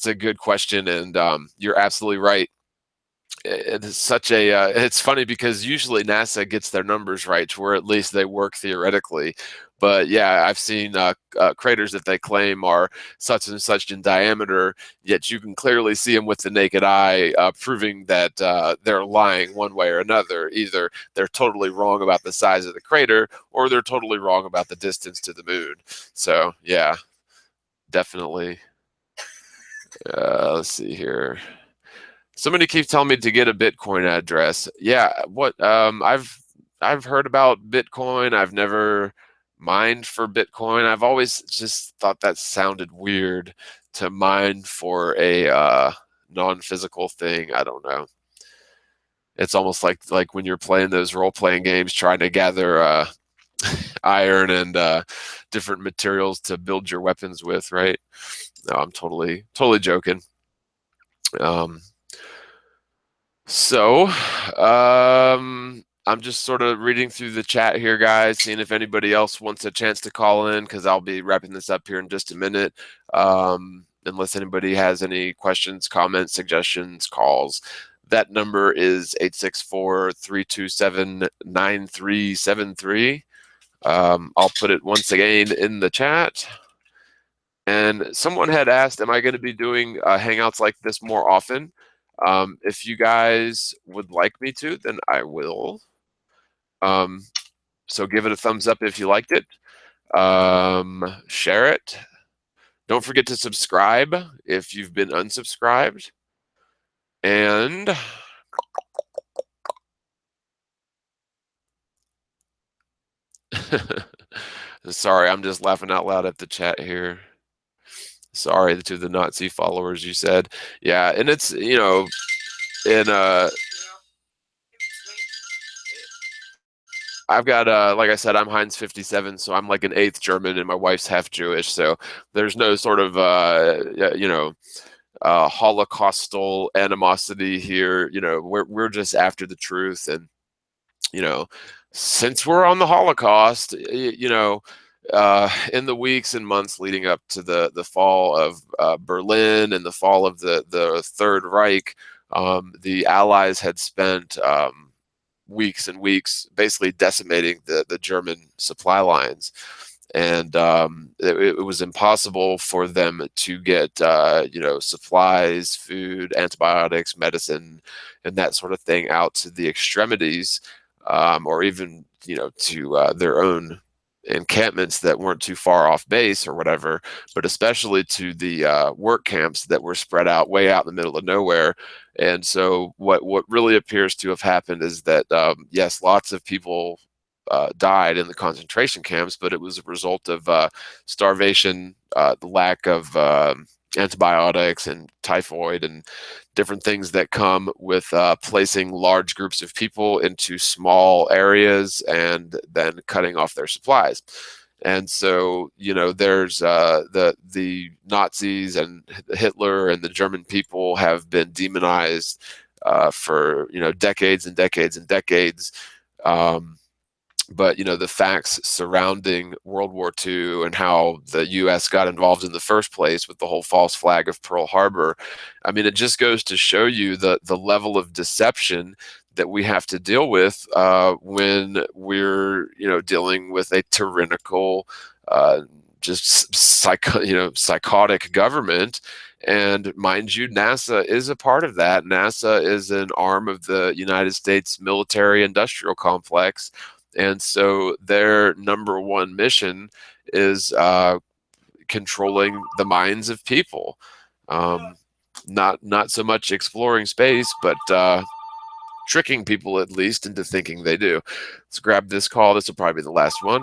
a good question, and you're absolutely right. It's funny because usually NASA gets their numbers right, to where at least they work theoretically. But yeah, I've seen craters that they claim are such and such in diameter, yet you can clearly see them with the naked eye, proving that they're lying one way or another. Either they're totally wrong about the size of the crater, or they're totally wrong about the distance to the moon. So yeah, definitely. Let's see here. Somebody keeps telling me to get a Bitcoin address. Yeah, what I've heard about Bitcoin. I've never mined for Bitcoin. I've always just thought that sounded weird, to mine for a non-physical thing. I don't know. It's almost like when you're playing those role-playing games, trying to gather iron and different materials to build your weapons with, right? No, I'm totally joking. So, I'm just sort of reading through the chat here, guys, seeing if anybody else wants a chance to call in, because I'll be wrapping this up here in just a minute. Unless anybody has any questions, comments, suggestions, calls. That number is 864-327-9373. I'll put it once again in the chat. And someone had asked, am I going to be doing Hangouts like this more often? If you guys would like me to, then I will. So give it a thumbs up if you liked it. Share it. Don't forget to subscribe if you've been unsubscribed. And sorry, I'm just laughing out loud at the chat here. Sorry to the Nazi followers, you said. Yeah, and it's, in I've got like I said, I'm Heinz 57, so I'm like an eighth German, and my wife's half Jewish, so there's no sort of Holocaustal animosity here. We're just after the truth, and since we're on the Holocaust, in the weeks and months leading up to the fall of Berlin and the fall of the Third Reich, the Allies had spent weeks and weeks basically decimating the German supply lines. And it was impossible for them to get, supplies, food, antibiotics, medicine, and that sort of thing out to the extremities, or even, to their own encampments that weren't too far off base or whatever, but especially to the work camps that were spread out way out in the middle of nowhere. And so what really appears to have happened is that yes, lots of people died in the concentration camps, but it was a result of starvation, the lack of antibiotics and typhoid and different things that come with placing large groups of people into small areas and then cutting off their supplies. And so, you know, there's the Nazis and Hitler and the German people have been demonized for, you know, decades and decades and decades. But you know, the facts surrounding World War II and how the U.S. got involved in the first place with the whole false flag of Pearl Harbor, I mean, it just goes to show you the level of deception that we have to deal with when we're, you know, dealing with a tyrannical, just psychotic government. And mind you, NASA is a part of that. NASA is an arm of the United States military industrial complex. And so their number one mission is controlling the minds of people. Not so much exploring space, but tricking people at least into thinking they do. Let's grab this call. This will probably be the last one.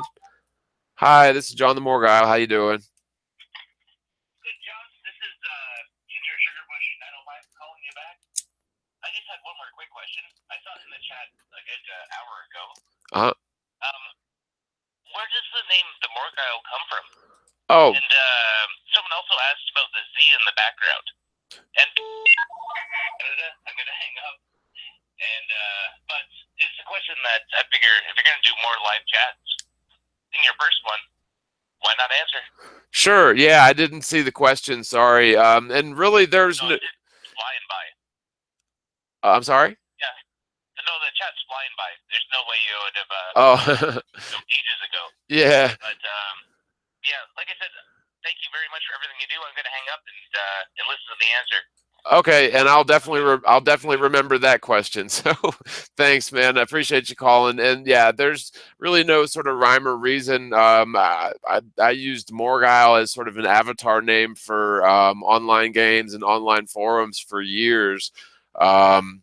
Hi, this is John TheMorgile. How you doing?
Good, John. This is Ginger Sugarbush 905 calling you back. I just had one more quick question. I saw it in the chat a good hour ago. Where does the name TheMorgile come from?
Oh.
And someone also asked about the Z in the background. And I'm gonna hang up. And but it's a question that I figure if you're gonna do more live chats in your first one, why not answer?
Sure. Yeah, I didn't see the question. Sorry. And really, there's no.
It's flying by.
I'm sorry.
Yeah. No, the chat's flying by. There's no way you would have. Ages ago.
Yeah.
But yeah, like I said, thank you very much for everything you do. I'm gonna hang up and listen to the answer.
Okay, and I'll definitely remember that question. So thanks, man. I appreciate you calling. And yeah, there's really no sort of rhyme or reason. I used Morgile as sort of an avatar name for online games and online forums for years. And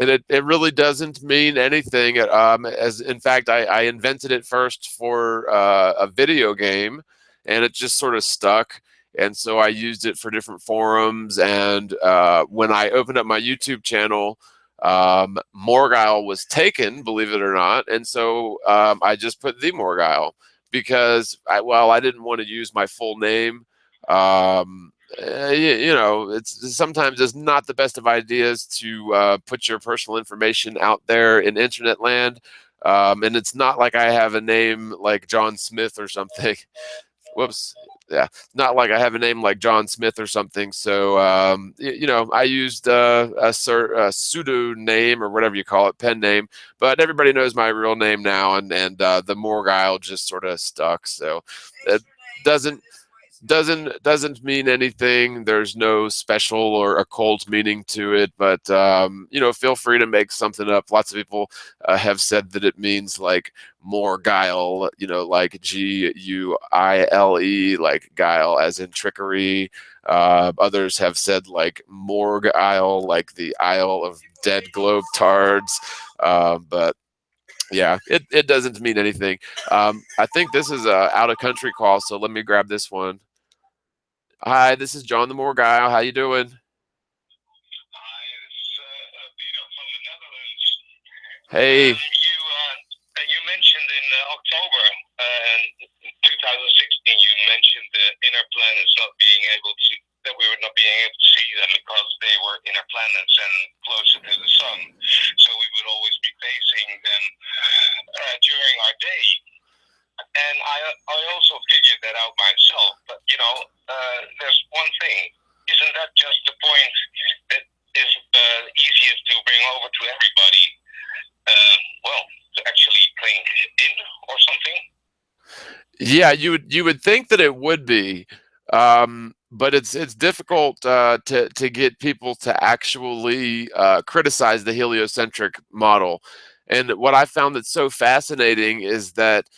it really doesn't mean anything. As in fact, I invented it first for a video game, and it just sort of stuck. And so I used it for different forums. And when I opened up my YouTube channel, Morgile was taken, believe it or not. And so I just put TheMorgile because I didn't want to use my full name. You know, it's sometimes it's not the best of ideas to put your personal information out there in internet land. And it's not like I have a name like John Smith or something. Whoops. Yeah, not like I have a name like John Smith or something. So, you know, I used a pseudonym or whatever you call it, pen name. But everybody knows my real name now, and the Morgile just sort of stuck. So it doesn't mean anything. There's no special or occult meaning to it, but you know, feel free to make something up. Lots of people have said that it means like more guile, you know, like Guile, like guile as in trickery. Others have said like Morgile, like the Isle of Dead Globe Tards. But yeah, it doesn't mean anything. I think this is a out of country call, so let me grab this one. Hi, this is John TheMorgile. How you doing?
Hi, this is Peter from the Netherlands.
Hey.
You mentioned in October 2016, you mentioned the inner planets not being able to, that we were not being able to see them because they were inner planets and closer to the sun. So we would always be facing them during our day. And I also figured that out myself. But, you know, there's one thing. Isn't that just the point that is easiest to bring over to everybody? Well, to actually think in or something?
Yeah, you would think that it would be. But it's difficult to get people to actually criticize the heliocentric model. And what I found that's so fascinating is that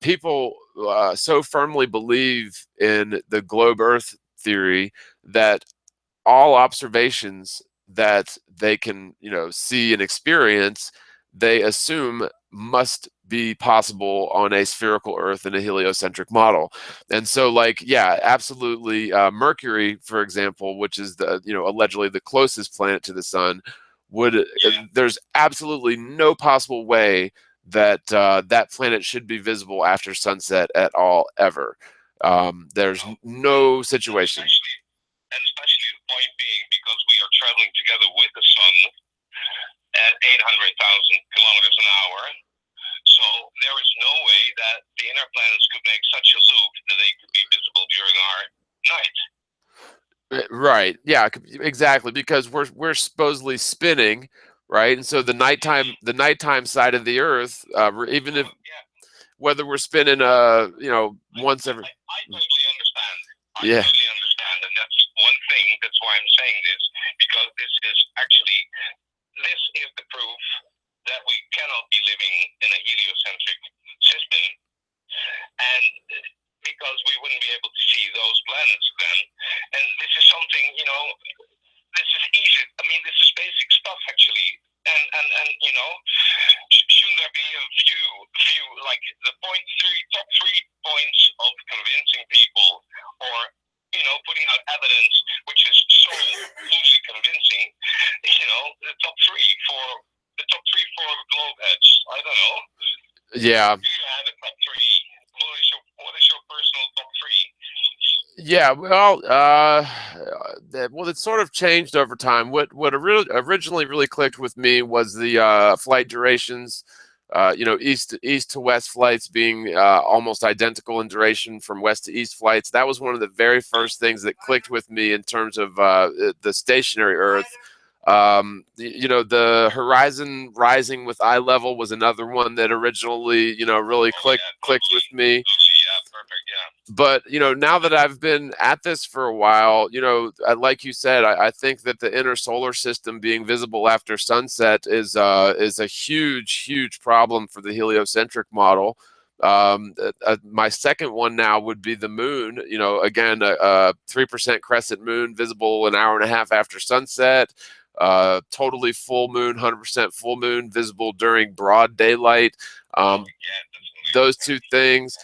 people so firmly believe in the globe Earth theory that all observations that they can, see and experience, they assume must be possible on a spherical Earth in a heliocentric model. And so, like, yeah, absolutely. Mercury, for example, which is the, allegedly the closest planet to the sun, would there's absolutely no possible way that that planet should be visible after sunset at all ever. There's no situation.
And especially the point being because we are traveling together with the sun at 800,000 kilometers an hour. So there is no way that the inner planets could make such a loop that they could be visible during our night.
Right. Yeah, exactly. Because we're supposedly spinning, right? And so the nighttime side of the Earth, even if whether we're spinning, once every.
I totally understand.
Yeah.
Totally understand, and that's one thing. That's why I'm saying this, because this is the proof that we cannot be living in a heliocentric system, and because we wouldn't be able to see those planets then. And this is something, this is easy. I mean, this is basic stuff actually. And shouldn't there be a few like the top three points of convincing people, or putting out evidence which is so fully convincing? The top three for globe heads. I don't know.
Yeah.
Do you have a top three? What is your personal top three?
Yeah, well, it's sort of changed over time. What originally really clicked with me was the flight durations. East to west flights being almost identical in duration from west to east flights. That was one of the very first things that clicked with me in terms of the stationary Earth. The horizon rising with eye level was another one that originally, really clicked with me.
Yeah, perfect. Yeah.
But now that I've been at this for a while, like you said, I think that the inner solar system being visible after sunset is a huge problem for the heliocentric model. My second one now would be the moon. Again, a 3% crescent moon visible an hour and a half after sunset. Totally full moon, 100% full moon visible during broad daylight. Those two things.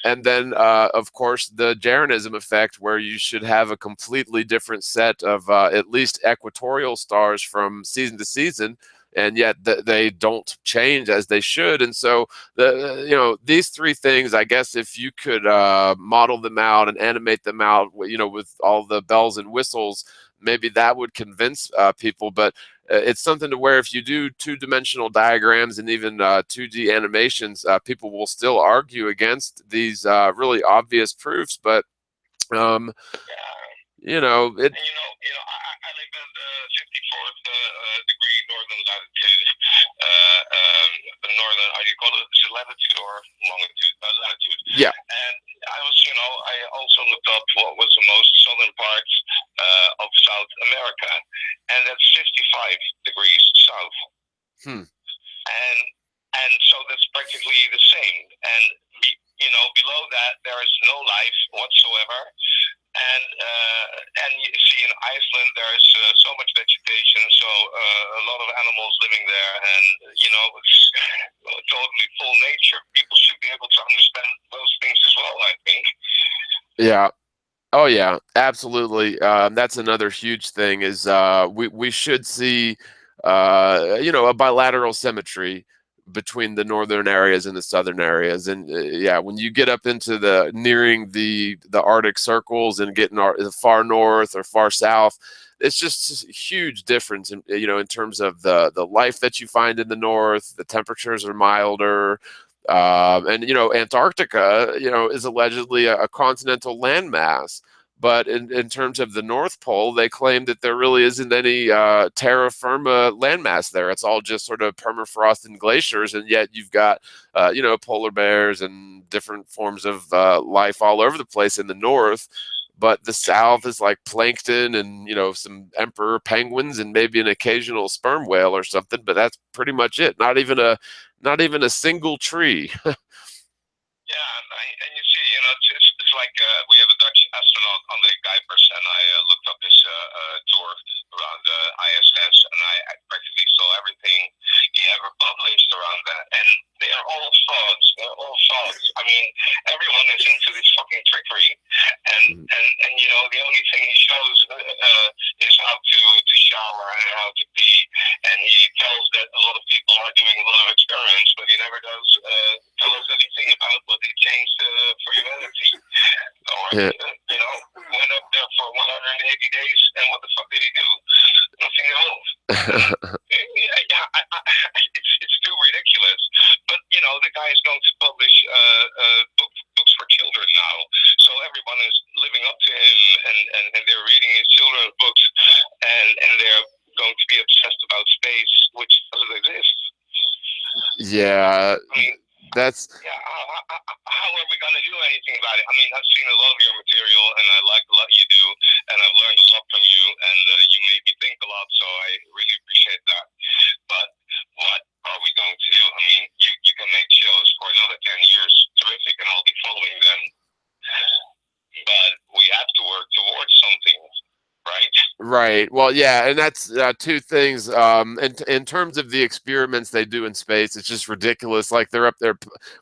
And then, of course, the Jeranism effect, where you should have a completely different set of at least equatorial stars from season to season, and yet they don't change as they should. And so, these three things, I guess, if you could model them out and animate them out, with all the bells and whistles, maybe that would convince people. But it's something to where if you do two-dimensional diagrams and even 2D animations, people will still argue against these really obvious proofs. But
I live in the 54th degree northern latitude. The northern, how do you call it? Is it latitude or longitude? Latitude.
Yeah.
And I was, I also looked up what was the most southern part of South America, and that's 55 degrees south. And so that's practically the same. And below that there is no life whatsoever. And you see in Iceland there is so much vegetation, so a lot of animals living there, and it's totally full nature. People should be able to understand those things as well, I think.
Yeah. Oh yeah, absolutely. That's another huge thing is we should see a bilateral symmetry between the northern areas and the southern areas. And yeah, when you get up into the nearing the Arctic circles and getting far north or far south, it's just a huge difference in terms of the life that you find in the north. The temperatures are milder. And Antarctica, is allegedly a continental landmass. But in terms of the North Pole, they claim that there really isn't any terra firma landmass there. It's all just sort of permafrost and glaciers, and yet you've got polar bears and different forms of life all over the place in the north. But the south is like plankton and some emperor penguins and maybe an occasional sperm whale or something. But that's pretty much it. Not even a single tree.
And you see, it's like we have a Dutch astronaut André Kuipers, and I looked up his tour around the ISS, and I practically saw everything he ever published around that, and they are all frauds. They're all frauds. I mean, everyone is into this fucking trickery, and the only thing he shows is how to shower and how to pee, and he tells that a lot of people are doing a lot of experiments, but he never does tell us anything about what he changed for humanity. Or,
Yeah.
went up there for 180 days, and what the fuck did he do? Nothing at all. It's too ridiculous. But the guy is going to publish books for children now, so everyone is living up to him, and they're reading his children's books, and they're going to be obsessed about space, which doesn't exist.
Yeah,
I mean,
that's
how are we going to do anything about it? I mean, I've seen a lot of your material, and I like a lot you do, and I've learned a lot from you, and you made me think a lot, so I really appreciate that. But what are we going to do? I mean, you can make shows for another 10 years, terrific, and I'll be following them. But we have to work towards something, right?
right. Well, yeah, and that's two things. In terms of the experiments they do in space, it's just ridiculous. Like they're up there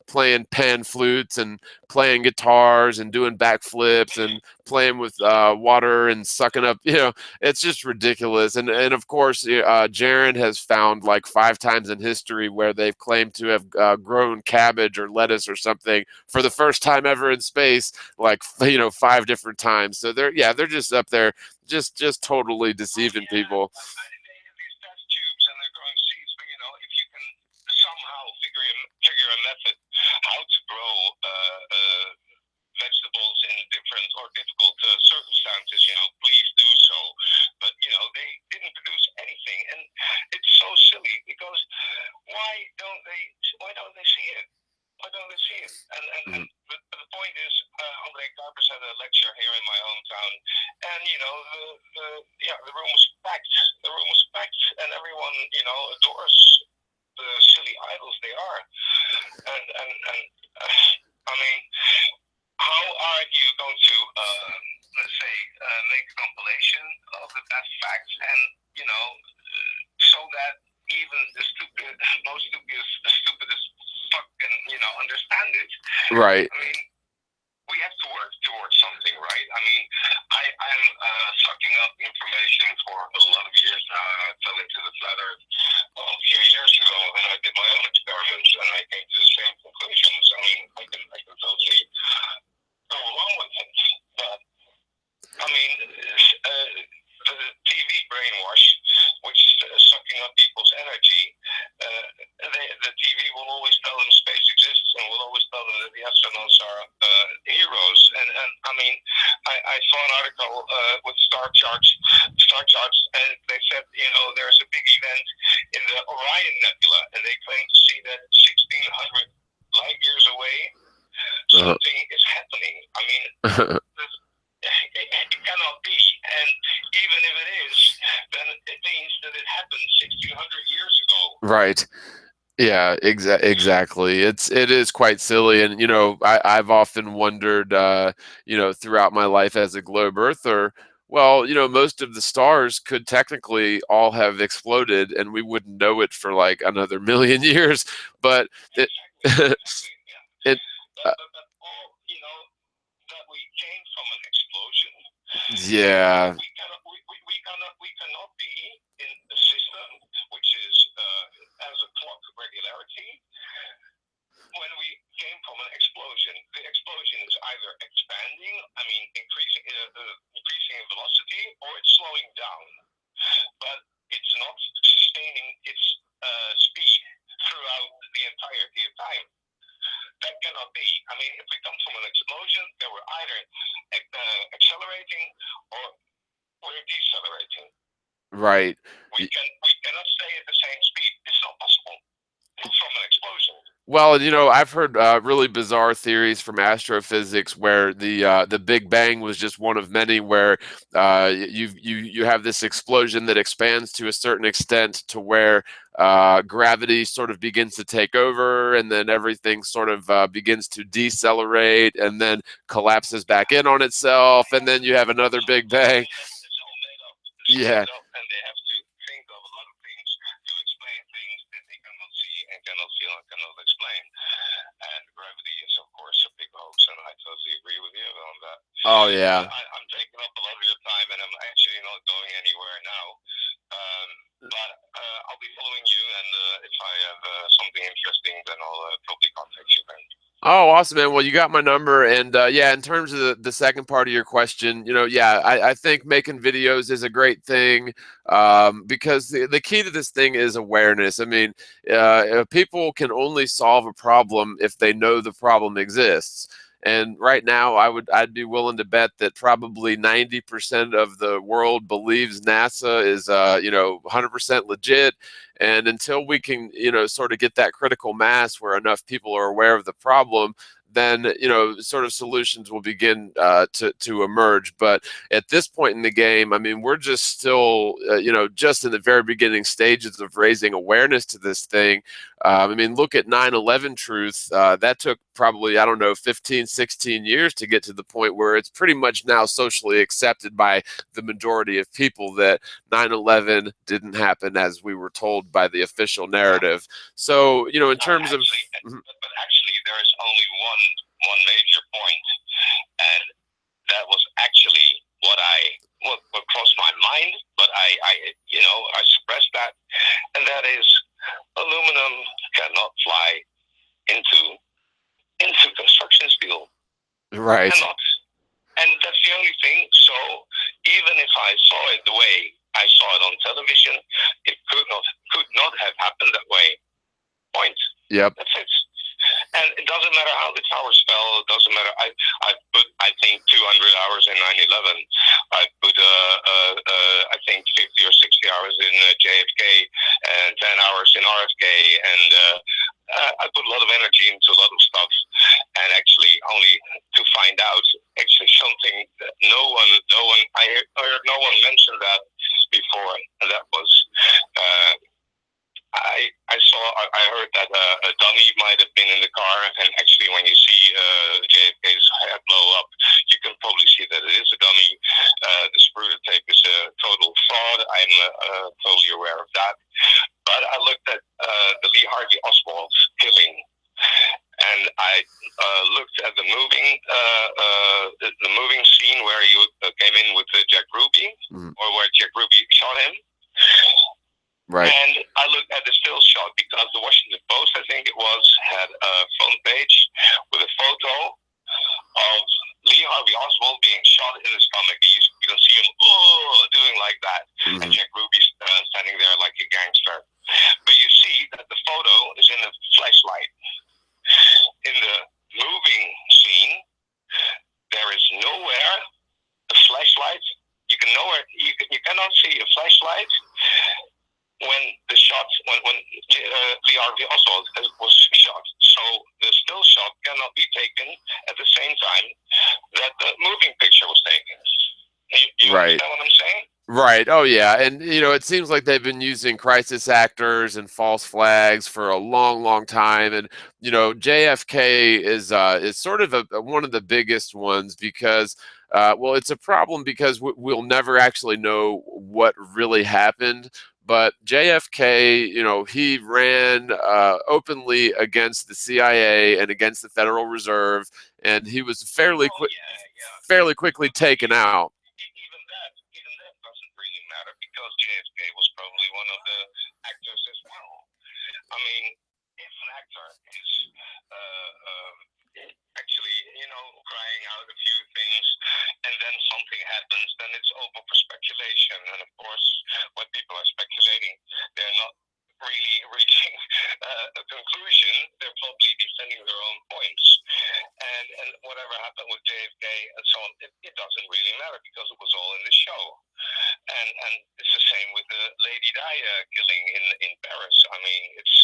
playing pan flutes and playing guitars and doing backflips and playing with water and sucking up. It's just ridiculous. And of course, Jaron has found like 5 times in history where they've claimed to have grown cabbage or lettuce or something for the first time ever in space, like 5 different times. So they're just up there just totally deceiving people.
They have these test tubes and they're growing seeds, but if you can somehow figure a method how to grow vegetables in different or difficult circumstances, please do so. But they didn't produce anything, and it's so silly because why don't they see it? Why don't they see it? And but the point is, André Kuipers had a lecture here in my hometown, and the room was packed. The room was packed, and everyone adores the silly idols they are. And I mean, how are you going to let's say make a compilation of the best facts, and so that even the stupidest fuck can understand it.
Right.
I mean, we have to work towards something, right? I mean, I'm sucking up information for a lot of years now. I fell into the flat earth a few years ago, and I did my own experiments, and I came to the same conclusions. I mean, I can totally go along with it, but I mean, the TV brainwash, which is sucking up people's energy, the TV will always tell them space exists, and will always tell them that the astronauts are heroes. And I mean, I saw an article with star charts, and they said, there's a big event in the Orion Nebula, and they claim to see that 1,600 light years away, something is happening. I mean, it cannot be, and even if it is, then it means that it happened 1,600 years ago.
Right. Yeah, exactly. It is quite silly, and I've often wondered, throughout my life as a globe earther. Well, most of the stars could technically all have exploded, and we wouldn't know it for like another million years. But it,
Exactly, yeah.
it, uh,
But all that we came from an explosion.
yeah,
We cannot be in a system which is as a clock regularity when we came from an explosion. The explosion is either expanding, I mean increasing in velocity, or it's slowing down. But it's not sustaining its speed throughout the entirety of time. That cannot be. I mean, if we come from an explosion, then we're either accelerating or we're decelerating.
right.
We cannot stay at the same speed. It's not possible. It's from an explosion.
Well, I've heard really bizarre theories from astrophysics where the Big Bang was just one of many, where you have this explosion that expands to a certain extent to where gravity sort of begins to take over, and then everything sort of begins to decelerate, and then collapses back in on itself, and then you have another Big Bang.
It's all made up. It's all
Yeah.
made up, and they have to think of a lot of things to explain things that they cannot see and cannot feel and cannot explain. And gravity is, of course, a big hoax, and I totally agree with you on that.
Oh yeah.
I'm taking up a lot of your time, and I'm actually not going anywhere now. Um, but I'll be following you, and if I have something interesting, then I'll probably contact you then.
Oh, awesome, man. Well, you got my number. And yeah, in terms of the second part of your question, yeah, I think making videos is a great thing, because the key to this thing is awareness. I mean, people can only solve a problem if they know the problem exists. And right now, I'd be willing to bet that probably 90% of the world believes NASA is 100% legit. And until we can, sort of get that critical mass where enough people are aware of the problem, then sort of solutions will begin to emerge. But at this point in the game, I mean, we're just still just in the very beginning stages of raising awareness to this thing. I mean, look at 9/11 truth. That took probably, I don't know, 15, 16 years to get to the point where it's pretty much now socially accepted by the majority of people that 9/11 didn't happen as we were told by the official narrative. So, in terms of.
But actually, there is only one major point, and that was actually what crossed my mind, but I suppressed that, and that is aluminum cannot fly into construction steel.
Right.
Cannot. And that's the only thing. So even if I saw it the way I saw it on television, it could not have happened that way. Point.
Yep.
That's it. And it doesn't matter how the towers fell. It doesn't matter. I put, I think, 200 hours in 9/11. I put I think 50 or 60 hours in JFK and 10 hours in RFK, and I put a lot of energy into a lot of stuff. And actually, only to find out actually something that no one I heard no one mention that before, and that was. I heard that a dummy might have been in the car, and actually, when you see JFK's head blow up, you can probably see that it is a dummy. The spruited tape is a total fraud. I'm totally aware of that. But I looked at the Lee Harvey Oswald killing, and I looked at the moving scene where he came in with Jack Ruby, or where Jack Ruby shot him.
Right.
And I looked at the still shot because the Washington Post, I think it was, had a front page with a photo of Lee Harvey Oswald being shot in the stomach. You can see him doing like that, and Jack Ruby standing there like a gangster. But you see that the photo is in a flashlight. In the moving scene, there is nowhere a flashlight. You cannot see a flashlight when the shot, when Lee Harvey Oswald was shot. So the still shot cannot be taken at the same time that the moving picture was taken. You
Right.
understand what I'm saying?
Right. Oh, yeah. And it seems like they've been using crisis actors and false flags for a long, long time. And JFK is sort of one of the biggest ones because, well, it's a problem because we'll never actually know what really happened. But JFK, he ran openly against the CIA and against the Federal Reserve, and he was fairly quickly taken out.
Even that doesn't really matter because JFK was probably one of the actors as well. I mean, if an actor is actually, crying out a few things, and then something happens, then it's open for speculation. And of course, when people are speculating, they're not really reaching a conclusion. They're probably defending their own points. And whatever happened with JFK and so on, it doesn't really matter because it was all in the show. And it's the same with the Lady Di killing in Paris. I mean, it's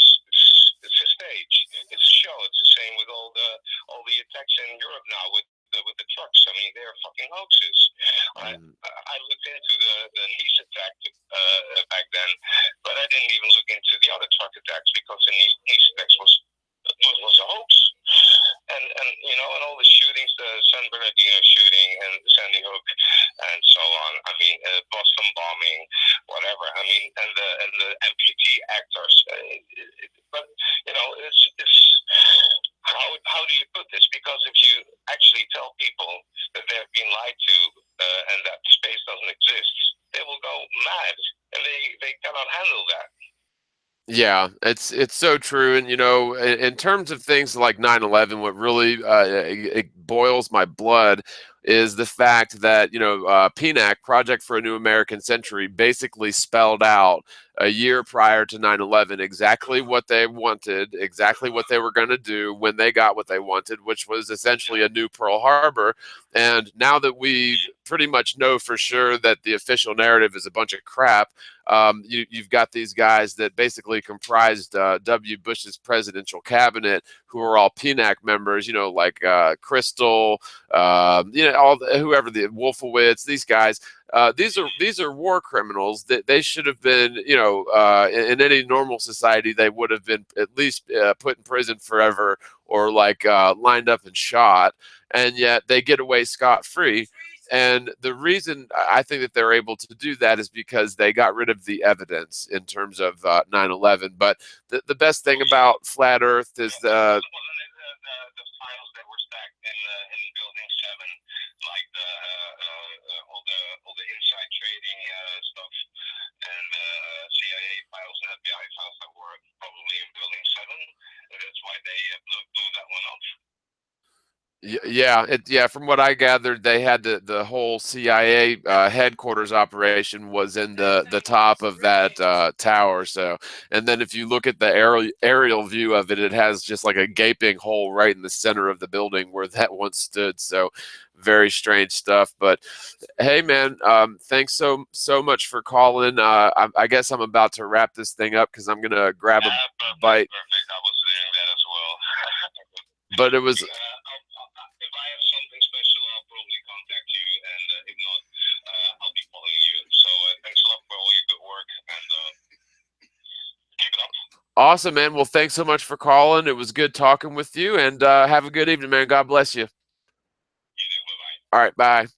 It's a stage. It's a show. It's the same with all the attacks in Europe now with the trucks. I mean, they're fucking hoaxes. I looked into the Nice attack back then, but I didn't even look into the other truck attacks because the Nice attacks was a hoax. And you know, and all the shootings, the San Bernardino shooting and Sandy Hook and so on. I mean, Boston bombing, whatever. I mean, and the amputee actors. But you know, it's how do you put this? Because if you actually tell people that they have been lied to and that space doesn't exist, they will go mad, and they cannot handle that.
Yeah, it's so true. And you know, in terms of things like 9/11, what really it boils my blood is the fact that, you know, PNAC, Project for a New American Century, basically spelled out a year prior to 9/11 exactly what they wanted, exactly what they were going to do when they got what they wanted, which was essentially a new Pearl Harbor. And now that we pretty much know for sure that the official narrative is a bunch of crap, you've got these guys that basically comprised W. Bush's presidential cabinet, who are all PNAC members, you know, like Crystal, you know, whoever, the Wolfowitz, these guys. These are war criminals that they should have been, you know, in any normal society they would have been at least put in prison forever, or like lined up and shot, and yet they get away scot-free. And the reason I think that they're able to do that is because they got rid of the evidence in terms of 9/11. But the best thing about flat Earth is
the files that were stacked in Building 7, like all the inside trading stuff, and CIA files and FBI files that were probably in Building 7. That's why they blew that one up.
Yeah. From what I gathered, they had the whole CIA headquarters operation was in the top of that tower. So, and then if you look at the aerial view of it, it has just like a gaping hole right in the center of the building where that once stood. So, very strange stuff. But hey, man, thanks so much for calling. I guess I'm about to wrap this thing up because I'm gonna grab a bite.
Perfect. I was doing that as well.
But it was.
If I have something special, I'll probably contact you, and if not, I'll be following you. So thanks a lot for all your good work, and keep it up.
Awesome, man. Well, thanks so much for calling. It was good talking with you, and have a good evening, man. God bless you.
You too. Bye-bye.
All right, bye.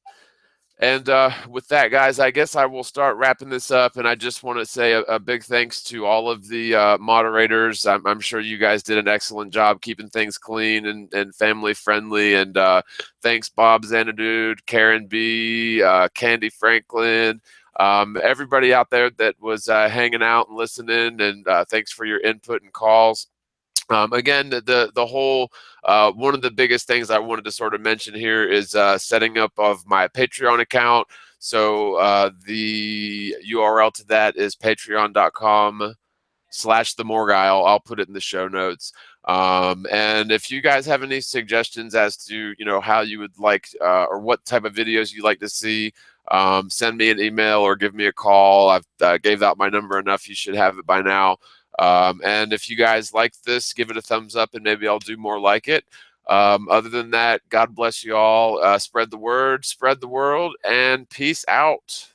And with that, guys, I guess I will start wrapping this up. And I just want to say a big thanks to all of the moderators. I'm sure you guys did an excellent job keeping things clean and family friendly. And thanks, Bob Xanadude, Karen B, Candy Franklin, everybody out there that was hanging out and listening. And thanks for your input and calls. Again, the whole one of the biggest things I wanted to sort of mention here is setting up of my Patreon account. So the URL to that is patreon.com/TheMorgile. I'll put it in the show notes. And if you guys have any suggestions as to, you know, how you would like or what type of videos you'd like to see, send me an email or give me a call. I've gave out my number enough. You should have it by now. And if you guys like this, give it a thumbs up and maybe I'll do more like it. Other than that, God bless you all. Spread the word, spread the world, and peace out.